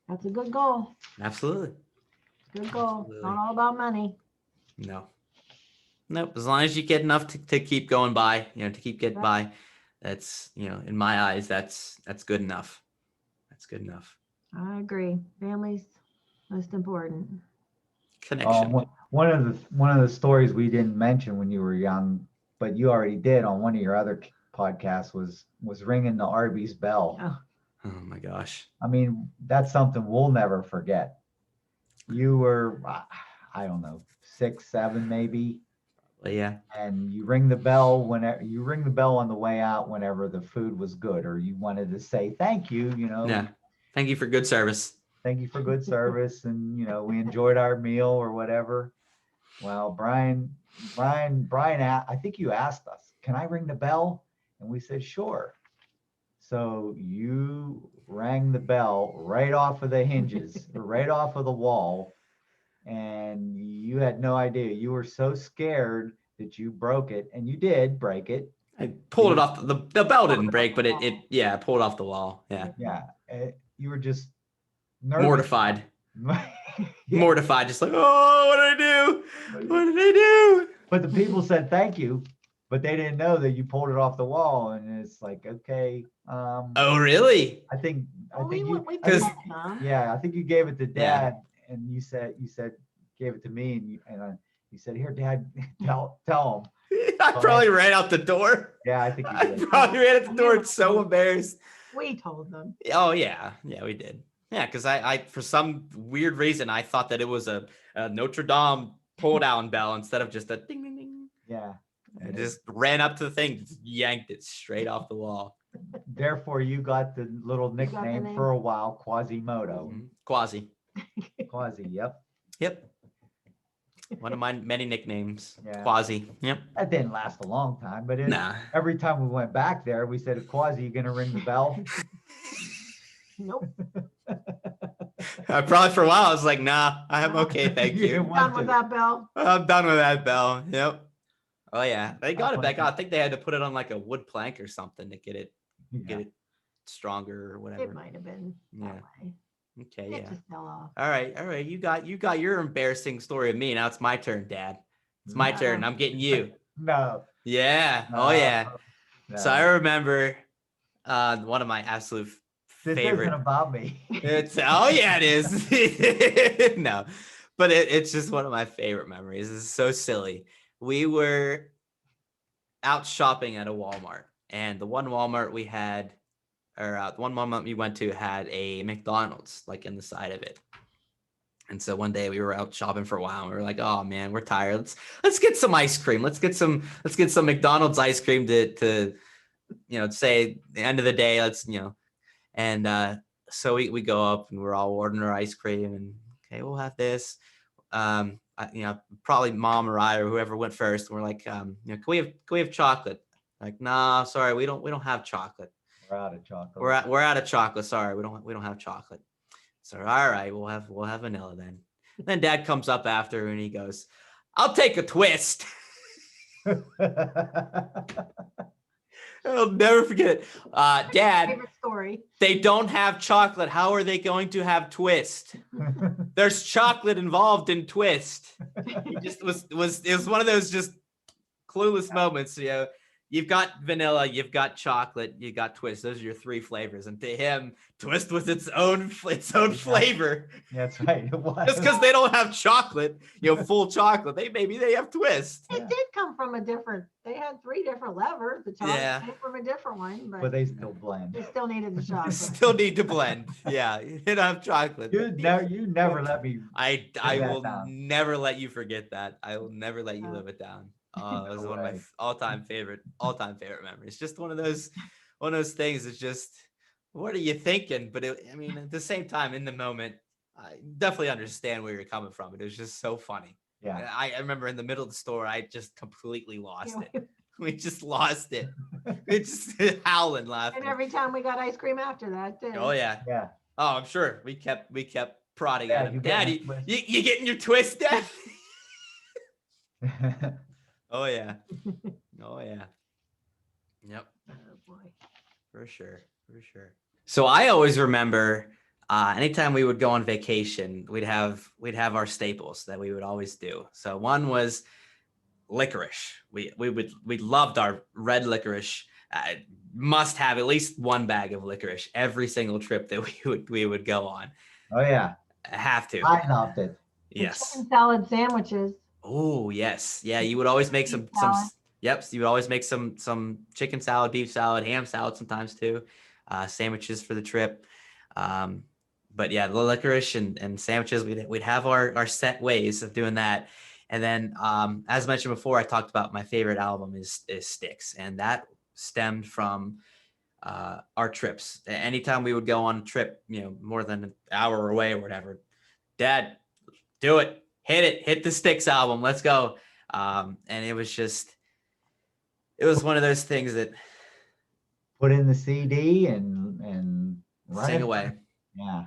That's a good goal. Absolutely. Good goal. Absolutely. Not all about money. No. Nope. As long as you get enough to keep going by, to keep getting Right. by, that's, in my eyes, that's good enough. That's good enough. I agree. Family's most important. Connection. One of the stories we didn't mention when you were young, but you already did on one of your other podcasts was ringing the Arby's bell. Oh, Oh my gosh. I mean, that's something we'll never forget. You were, I don't know, 6, 7 maybe, But yeah. and you ring the bell on the way out whenever the food was good, or you wanted to say thank you, Yeah. Thank you for good service. thank you for good service, and we enjoyed our meal or whatever. Well, Brian, I think you asked us, can I ring the bell? And we said, sure. So you rang the bell right off of the hinges, right off of the wall, and you had no idea. You were so scared that you broke it, and you did break it. I pulled it You- off. The bell didn't break, but I pulled it off the wall. Yeah. Yeah, you were just nervous. Mortified. Yeah. Mortified. Just like, oh, what did I do? What did I do? But the people said thank you. but they didn't know that you pulled it off the wall, and it's like, okay, Oh, really? I think Well, we you, we I think, took some. yeah, I think you gave it to Yeah. Dad, and you said gave it to me, and you said, here, Dad, tell him. I Oh, probably ran out the door. Yeah, I think you I did. probably ran out the door. Yeah. It's so embarrassed. We told them. Oh yeah, yeah, we did. Yeah, because I for some weird reason I thought that it was a Notre Dame pull down bell instead of just a ding ding ding. Yeah. I just ran up to the thing, just yanked it straight off the wall. Therefore, you got the little got the nickname name. for a while, Quasimodo. Mhm. Quasi. Quasi, yep. Yep. One of my many nicknames. Yeah. Quasi. Yep. That didn't last a long time, but Nah. every time we went back there, we said, Quasi, you gonna ring the bell? Nope. Probably for a while I was like, nah, I'm okay, thank You you. didn't want Done with to. that bell. I'm done with that bell. Yep. Oh yeah, they got it want back to. out. I think they had to put it on like a wood plank or something to get it Yeah. stronger or It whatever. might have been Yeah. that way. Okay, It yeah. just fell off. All right. You got your embarrassing story of me. Now it's my turn, Dad. It's my turn. I'm getting you. No. Yeah. Oh yeah. No. So I remember one of my absolute This isn't favorite. about me. It's oh yeah, it is. No, but it's just one of my favorite memories. It's so silly. We were out shopping at a Walmart, and the one Walmart we had, or the one Walmart we went to had a McDonald's like in the side of it. And so one day we were out shopping for a while, and we were like, "Oh man, we're tired. Let's get some ice cream. Let's get some McDonald's ice cream to say the end of the day. Let's And so we go up and we're all ordering our ice cream, and okay, we'll have this. Probably Mom or I or whoever went first. And we're like, can we have chocolate? Like, nah, sorry, we don't have chocolate. We're out of chocolate. We're out of chocolate. Sorry, we don't have chocolate. So all right, we'll have vanilla then. Then Dad comes up after and he goes, "I'll take a twist." I'll never forget it. Dad, Favorite story. they don't have chocolate. How are they going to have twist? There's chocolate involved in twist. He just it was one of those just clueless moments. You've got vanilla, you've got chocolate, you got twist. Those are your three flavors. And to him, twist was its own flavor. That's right. It was. Just because they don't have chocolate, full chocolate, maybe they have twist. It did come from a different. They had 3 different levers. The chocolate Yeah. came from a different one, But but they still blend. they still needed the chocolate. Still need to blend. Yeah, you don't have chocolate. You never let me. I that will down. never let you forget that. I will never let you live it down. It was No one of my way. all-time favorite memories. Just one of those things. It's just, what are you thinking? But at the same time, in the moment, I definitely understand where you're coming from. It was just so funny. Yeah. I remember in the middle of the store, I just completely lost Yeah, it. We just lost it. It's just howling laughing. And every time we got ice cream after that, too. Oh yeah. Yeah. Oh, I'm sure we kept prodding Yeah, at him. you get Daddy, your twist. you getting your twist, Dad? Oh yeah. Oh yeah. Yep. Oh, boy. For sure. So I always remember anytime we would go on vacation, we'd have our staples that we would always do. So one was licorice. We loved our red licorice. Must have at least one bag of licorice every single trip that we would go on. Oh yeah. Have to. I loved it. Yes. Chicken salad sandwiches. Oh yes. Yeah, you would always make some salad. yep, so you would always make some chicken salad, beef salad, ham salad sometimes too. Sandwiches for the trip. But yeah, the licorice and sandwiches, we'd have our set ways of doing that. And then as mentioned before, I talked about my favorite album is Styx, and that stemmed from our trips. Anytime we would go on a trip, more than an hour away or whatever, Dad, do it. Hit the Styx album. Let's go. And it was one of those things that Put in the CD and run sing it. away. Yeah.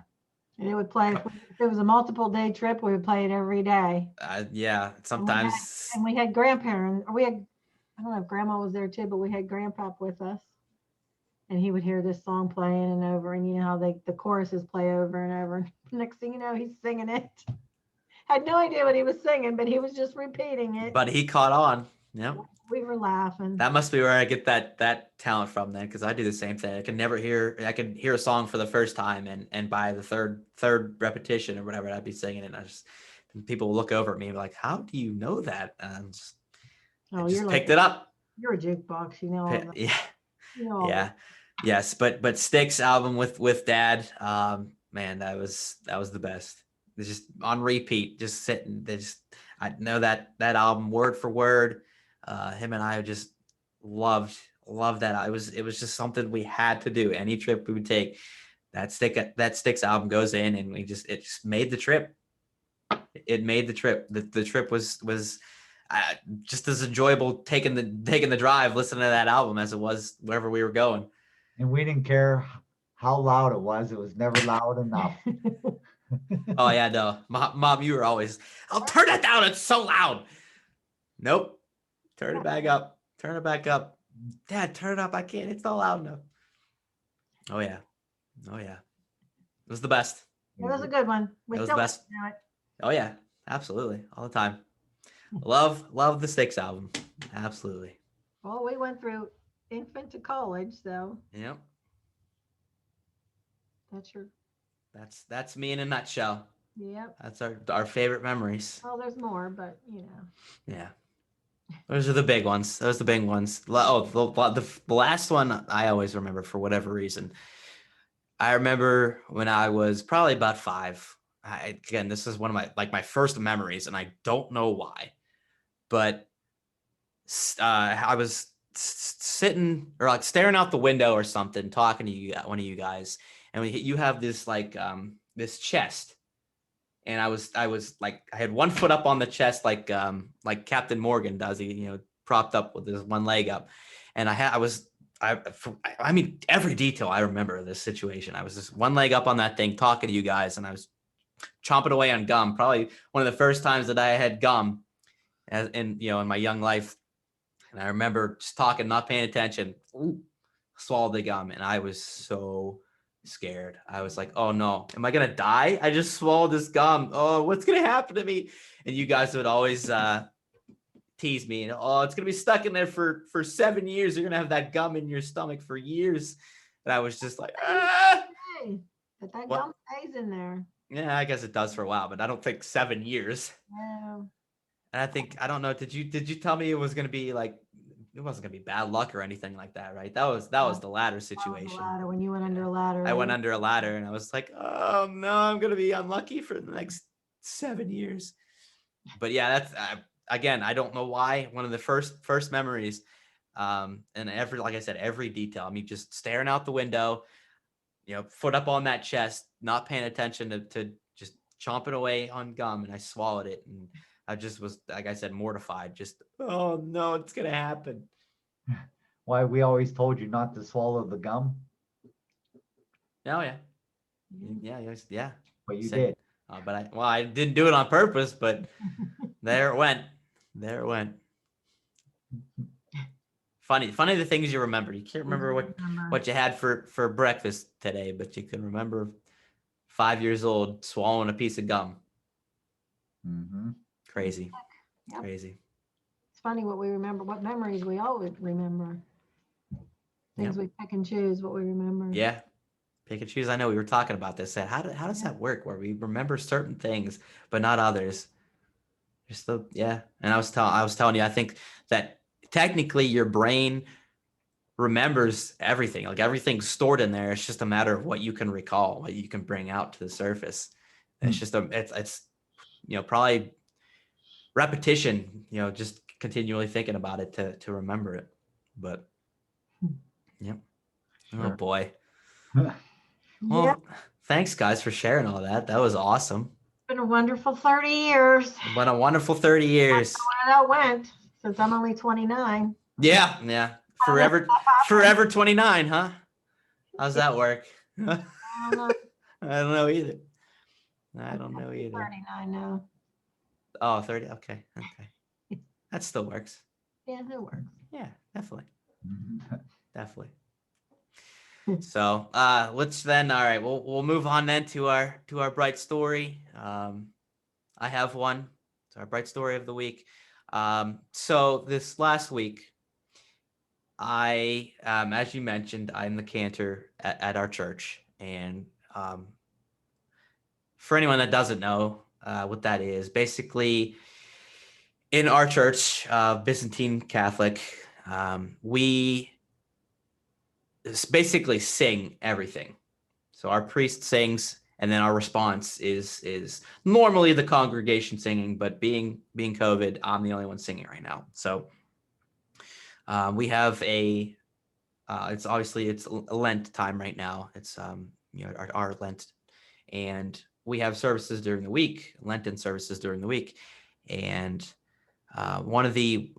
And it would play, if it was a multiple day trip, we would play it every day. Yeah, sometimes. And we had grandparents, or I don't know if grandma was there too, but we had grandpa with us. And he would hear this song playing and over, and you know how the choruses play over and over. Next thing you know, he's singing it. Had no idea what he was singing, but he was just repeating it. But he caught on. Yep. We were laughing. That must be where I get that talent from then, because I do the same thing. I can hear a song for the first time, and by the third repetition or whatever, I'd be singing it. And people will look over at me and be like, "How do you know that?" And I Oh, just you're picked like, it up. you're a jukebox, you know all that. Yeah, You know all yeah, yes. But Styx album with Dad, man, that was the best. It's just on repeat, just sitting. I know that album word for word. Him and I just loved that. It was just something we had to do. Any trip we would take, that Styx album goes in, and it just made the trip. It made the trip. The trip was just as enjoyable taking the drive, listening to that album as it was wherever we were going. And we didn't care how loud it was. It was never loud enough. Oh yeah, no, mom, you were always, "I'll turn it down. It's so loud." Nope. Turn it back up. Turn it back up. Dad, turn it up. I can't. It's not loud enough. Oh yeah. Oh yeah. It was the best. It was a good one. We It was still the best. listen to it. Oh yeah. Absolutely. All the time. Love the Styx album. Absolutely. Well, we went through infant to college, so Yep. that's your, That's me in a nutshell. yep. That's our favorite memories. Well, there's more, but you know. Yeah. Those are the big ones. Those are the big ones. Oh, the last one I always remember for whatever reason. I remember when I was probably about 5. Again, this is one of my first memories, and I don't know why, but I was sitting or like staring out the window or something, talking to one of you guys, and you have this this chest, and I was like, I had one foot up on the chest, like Captain Morgan does. He propped up with his one leg up, and I mean, every detail I remember of this situation. I was just one leg up on that thing talking to you guys, and I was chomping away on gum. Probably one of the first times that I had gum in my young life. And I remember just talking, not paying attention, swallowed the gum, and I was so scared. I was like, "Oh no, am I gonna die? I just swallowed this gum. Oh, what's gonna happen to me?" And you guys would always tease me, and it's gonna be stuck in there for 7 years. You're gonna have that gum in your stomach for years. And I was just like, ah! Hey, but that What? gum stays in there. Yeah, I guess it does for a while, but I don't think 7 years. Yeah. And I don't know. Did you tell me it was gonna be like, it wasn't gonna be bad luck or anything like that, right? That was the ladder situation. Ladder, when you went under a ladder. I went right? under a ladder, and I was like, "Oh no, I'm gonna be unlucky for the next 7 years." But yeah, that's again, I don't know why. One of the first memories, and like I said, every detail. I mean, just staring out the window, foot up on that chest, not paying attention to just chomping away on gum, and I swallowed it, and I just was, like I said, mortified. Just, oh no, it's gonna happen. Why we always told you not to swallow the gum, Oh yeah, Yeah. yeah. but you Said- did. But I didn't do it on purpose, but there it went. There it went. Funny the things you remember. You can't remember what you had for breakfast today, but you can remember 5 years old swallowing a piece of gum. Mm-hmm. Crazy. Yep. Crazy. It's funny what we remember, what memories we all would remember. Things we pick and choose what we remember. Yeah. Pick and choose. I know we were talking about this. How does that work where we remember certain things but not others? Just and I was telling you, I think that technically your brain remembers everything. Like, everything's stored in there. It's just a matter of what you can recall, what you can bring out to the surface. It's just it's probably repetition, just continually thinking about it to remember it. But yep. Sure. Oh boy. Well, thanks guys for sharing all that. That was awesome. It's been a wonderful 30 years. What a wonderful 30 years. Where that went, since I'm only 29. Yeah. Forever 29, huh? How's that work? I don't know. I don't know either. 39 now. Oh, 30. Okay. That still works. Yeah, it works. Yeah, definitely. Mm-hmm. Definitely. So let's then, all right, we'll move on then to our bright story. I have one. It's our bright story of the week. So this last week, as you mentioned, I'm the cantor at our church. And for anyone that doesn't know what that is, basically in our church, Byzantine Catholic, we basically sing everything. So our priest sings, and then our response is normally the congregation singing, but being COVID, I'm the only one singing right now. So we have it's obviously it's Lent time right now. It's our Lent, and we have services during the week, Lenten services during the week, and one of the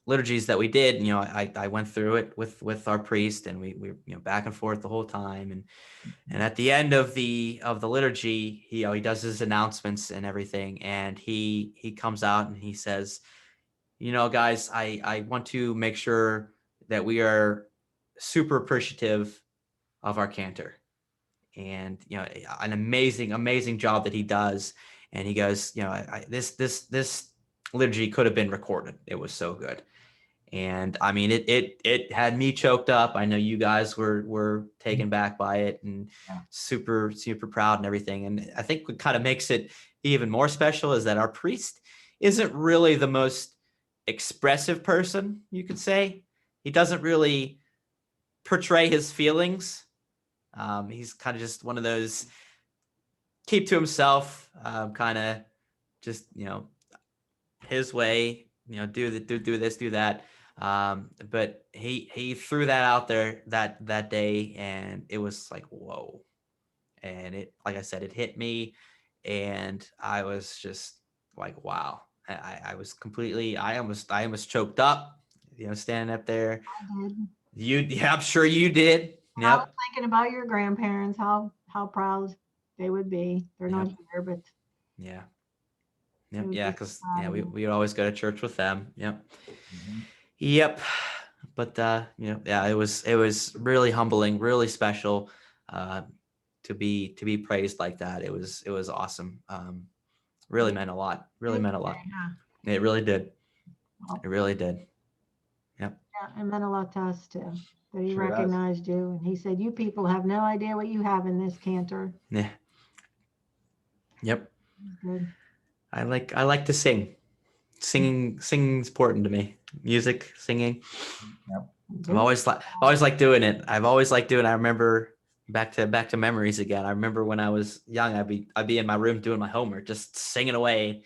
liturgies that we did, I went through it with our priest, and we back and forth the whole time, and at the end of the liturgy, he does his announcements and everything, and he comes out and he says, guys, I want to make sure that we are super appreciative of our cantor, and an amazing job that he does. And he goes, this liturgy could have been recorded. It was so good. And I mean, it had me choked up. I know you guys were taken back by it, and super proud and everything. And I think what kind of makes it even more special is that our priest isn't really the most expressive person, you could say. He doesn't really portray his feelings. He's kind of just one of those keep to himself, kind of just his way, do this, do that. But he threw that out there that day, and it was like, whoa. And it, like I said, it hit me, and I was just like, wow. I was completely, I almost choked up, standing up there. I did. Yeah, I'm sure you did. I was Yep. thinking about your grandparents, how proud they would be. They're not Yep. here, but Yeah. they Yep. would Yeah. be Cause proud of we you. would always go to church with them. Yep. Mhm. Yep. But yeah, it was really humbling, really special, to be praised like that. It was awesome. Really meant a lot. Really Big meant a day, lot. huh? It really did. Well, It really did. Yep. yeah, it meant a lot to us too. That he Sure does. recognized you, and he said, "You people have no idea what you have in this cantor." Yeah. Yep. It's good. I like to sing. Singing's important to me. Music, singing. Yep. I've always liked doing it. I've always liked doing it. I remember back to memories again. I remember when I was young, I'd be in my room doing my homework, just singing away,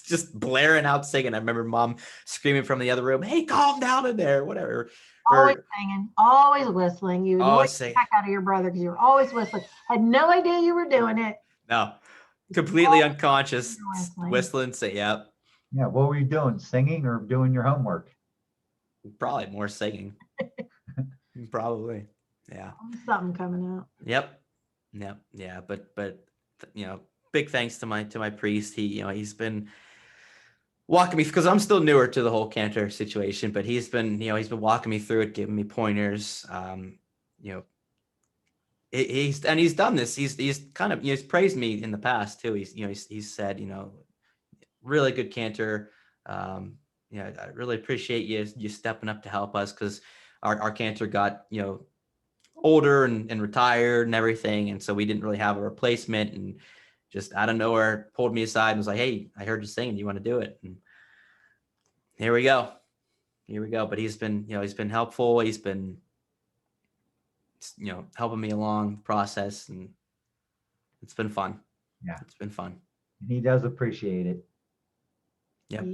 just blaring out singing. I remember mom screaming from the other room, "Hey, calm down in there," whatever. Always Or singing, always whistling. You oh, annoyed the say heck out of your brother because you were always whistling. Had no idea you were doing it. no, completely unconscious, Whistling. whistling. Say, yep, Yeah. What were you doing? Singing or doing your homework? probably more singing. Probably, yeah. Something coming out. Yep. Yep. Yeah. But big thanks to my priest. He's been walking me, because I'm still newer to the whole cancer situation, but he's been walking me through it, giving me pointers. You know, he's done this. He's kind of he's praised me in the past too. He's said, really good cantor. I really appreciate you stepping up to help us, because our cantor got older and retired and everything, and so we didn't really have a replacement, and just out of nowhere pulled me aside and was like, "Hey, I heard you singing. Do you want to do it?" And here we go. But he's been helpful. He's been helping me along the process, and it's been fun. Yeah. It's been fun. He does appreciate it. Yep.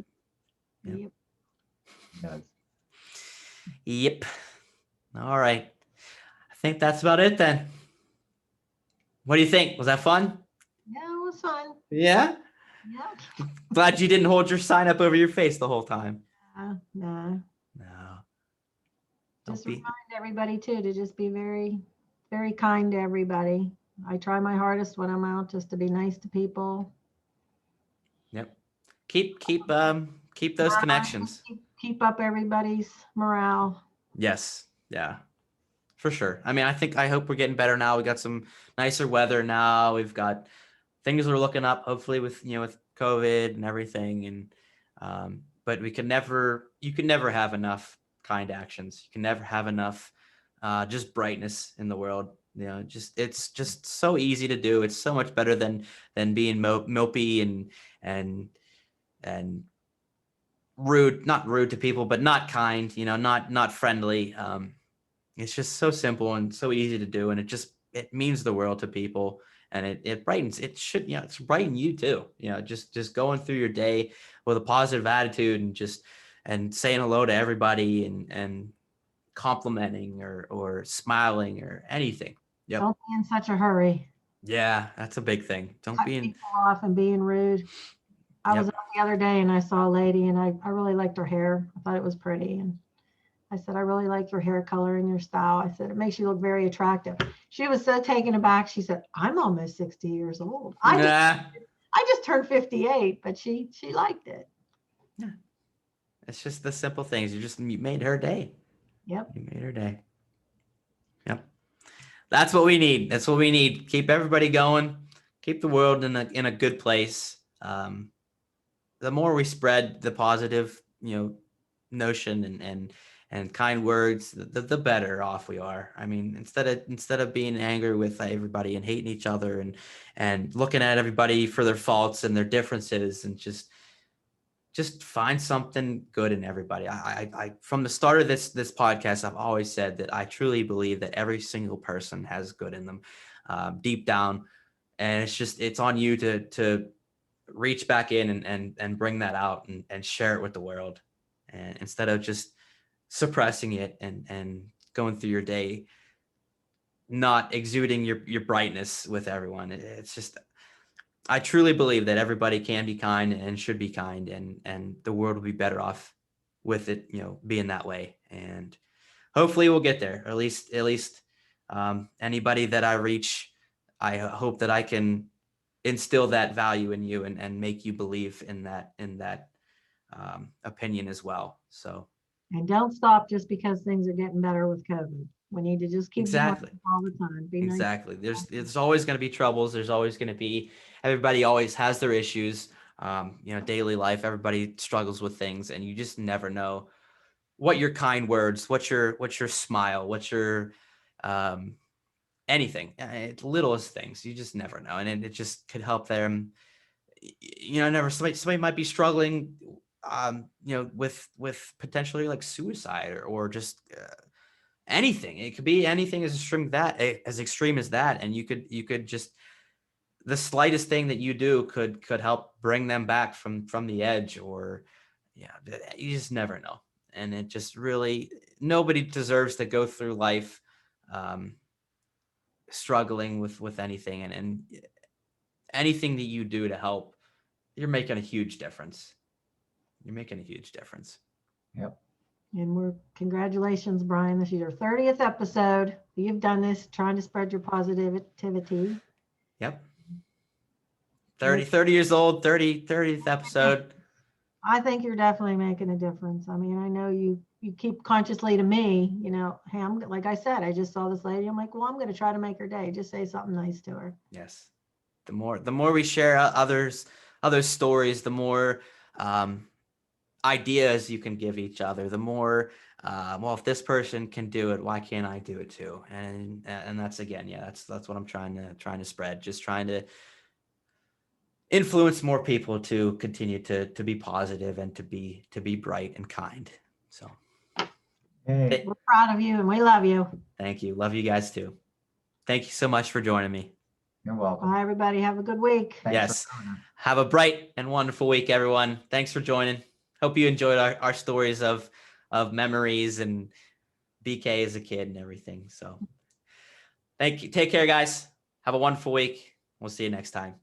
Yep. He does. Yep. All right. I think that's about it then. What do you think? Was that fun? Yeah, it was fun. Yeah. Yeah. Glad you didn't hold your sign up over your face the whole time. No. No. Just Don't be. remind everybody too to just be very, very kind to everybody. I try my hardest when I'm out just to be nice to people. Yep. Keep those connections. Keep up everybody's morale. Yes. Yeah. For sure. I mean, I hope we're getting better now. We got some nicer weather now. We've got things are looking up, hopefully with with COVID and everything. And But you can never have enough kind actions. You can never have enough just brightness in the world. It's just so easy to do. It's so much better than being mopey and rude, not rude to people, but not kind, not friendly. It's just so simple and so easy to do. And it means the world to people, and it brightens, it's brighten you too. Just going through your day with a positive attitude and saying hello to everybody and complimenting or smiling or anything. Yep. Don't be in such a hurry. Yeah, that's a big thing. Don't Cut be in. people off and being rude. I was Yep. out the other day and I saw a lady and I really liked her hair. I thought it was pretty. And I said, I really like your hair color and your style. I said, it makes you look very attractive. She was so taken aback. She said, I'm almost 60 years old. I just turned 58, but she liked it. Yeah. It's just the simple things. You made her day. Yep. You made her day. Yep. That's what we need. That's what we need. Keep everybody going. Keep the world in a good place. The more we spread the positive, notion and kind words, the better off we are. I mean, instead of being angry with everybody and hating each other and looking at everybody for their faults and their differences, and just find something good in everybody. I from the start of this podcast, I've always said that I truly believe that every single person has good in them, deep down, and it's on you to reach back in and bring that out and share it with the world, and instead of just suppressing it and going through your day not exuding your brightness with everyone. It's just, I truly believe that everybody can be kind and should be kind, and the world will be better off with it, being that way. And hopefully we'll get there. Or at least anybody that I reach, I hope that I can instill that value in you and make you believe in that opinion as well. So And don't stop just because things are getting better with COVID. We need to just keep exactly. going all the time. Be nice. Exactly. There's always going to be troubles. There's always going to be, everybody always has their issues. Daily life, everybody struggles with things, and you just never know what your kind words, what's your smile, what's your anything, littlest things. You just never know, and it just could help them. Never somebody might be struggling, with potentially like suicide or just. Anything. It could be anything as extreme as that, and you could just, the slightest thing that you do could help bring them back from the edge, or you just never know. And it just really, nobody deserves to go through life struggling with anything, and anything that you do to help, you're making a huge difference. Yep. And congratulations, Brian. This is your 30th episode. You've done this trying to spread your positivity. Yep. 30 years old, 30th episode. I think you're definitely making a difference. I mean, I know you keep consciously to me, hey, like I said, I just saw this lady. I'm like, well, I'm going to try to make her day. Just say something nice to her. Yes. The more we share others stories, the more ideas you can give each other, the more well, if this person can do it, why can't I do it too? And that's, again, that's what I'm trying to spread, just trying to influence more people to continue to be positive and to be bright and kind. So Hey, We're proud of you and we love you. thank you. Love you guys too. Thank you so much for joining me. you're welcome. Bye, everybody. Have a good week. Thanks Yes. for coming. Have a bright and wonderful week, everyone. Thanks for joining. Hope you enjoyed our stories of memories and BK as a kid and everything. So thank you. Take care, guys. Have a wonderful week. We'll see you next time.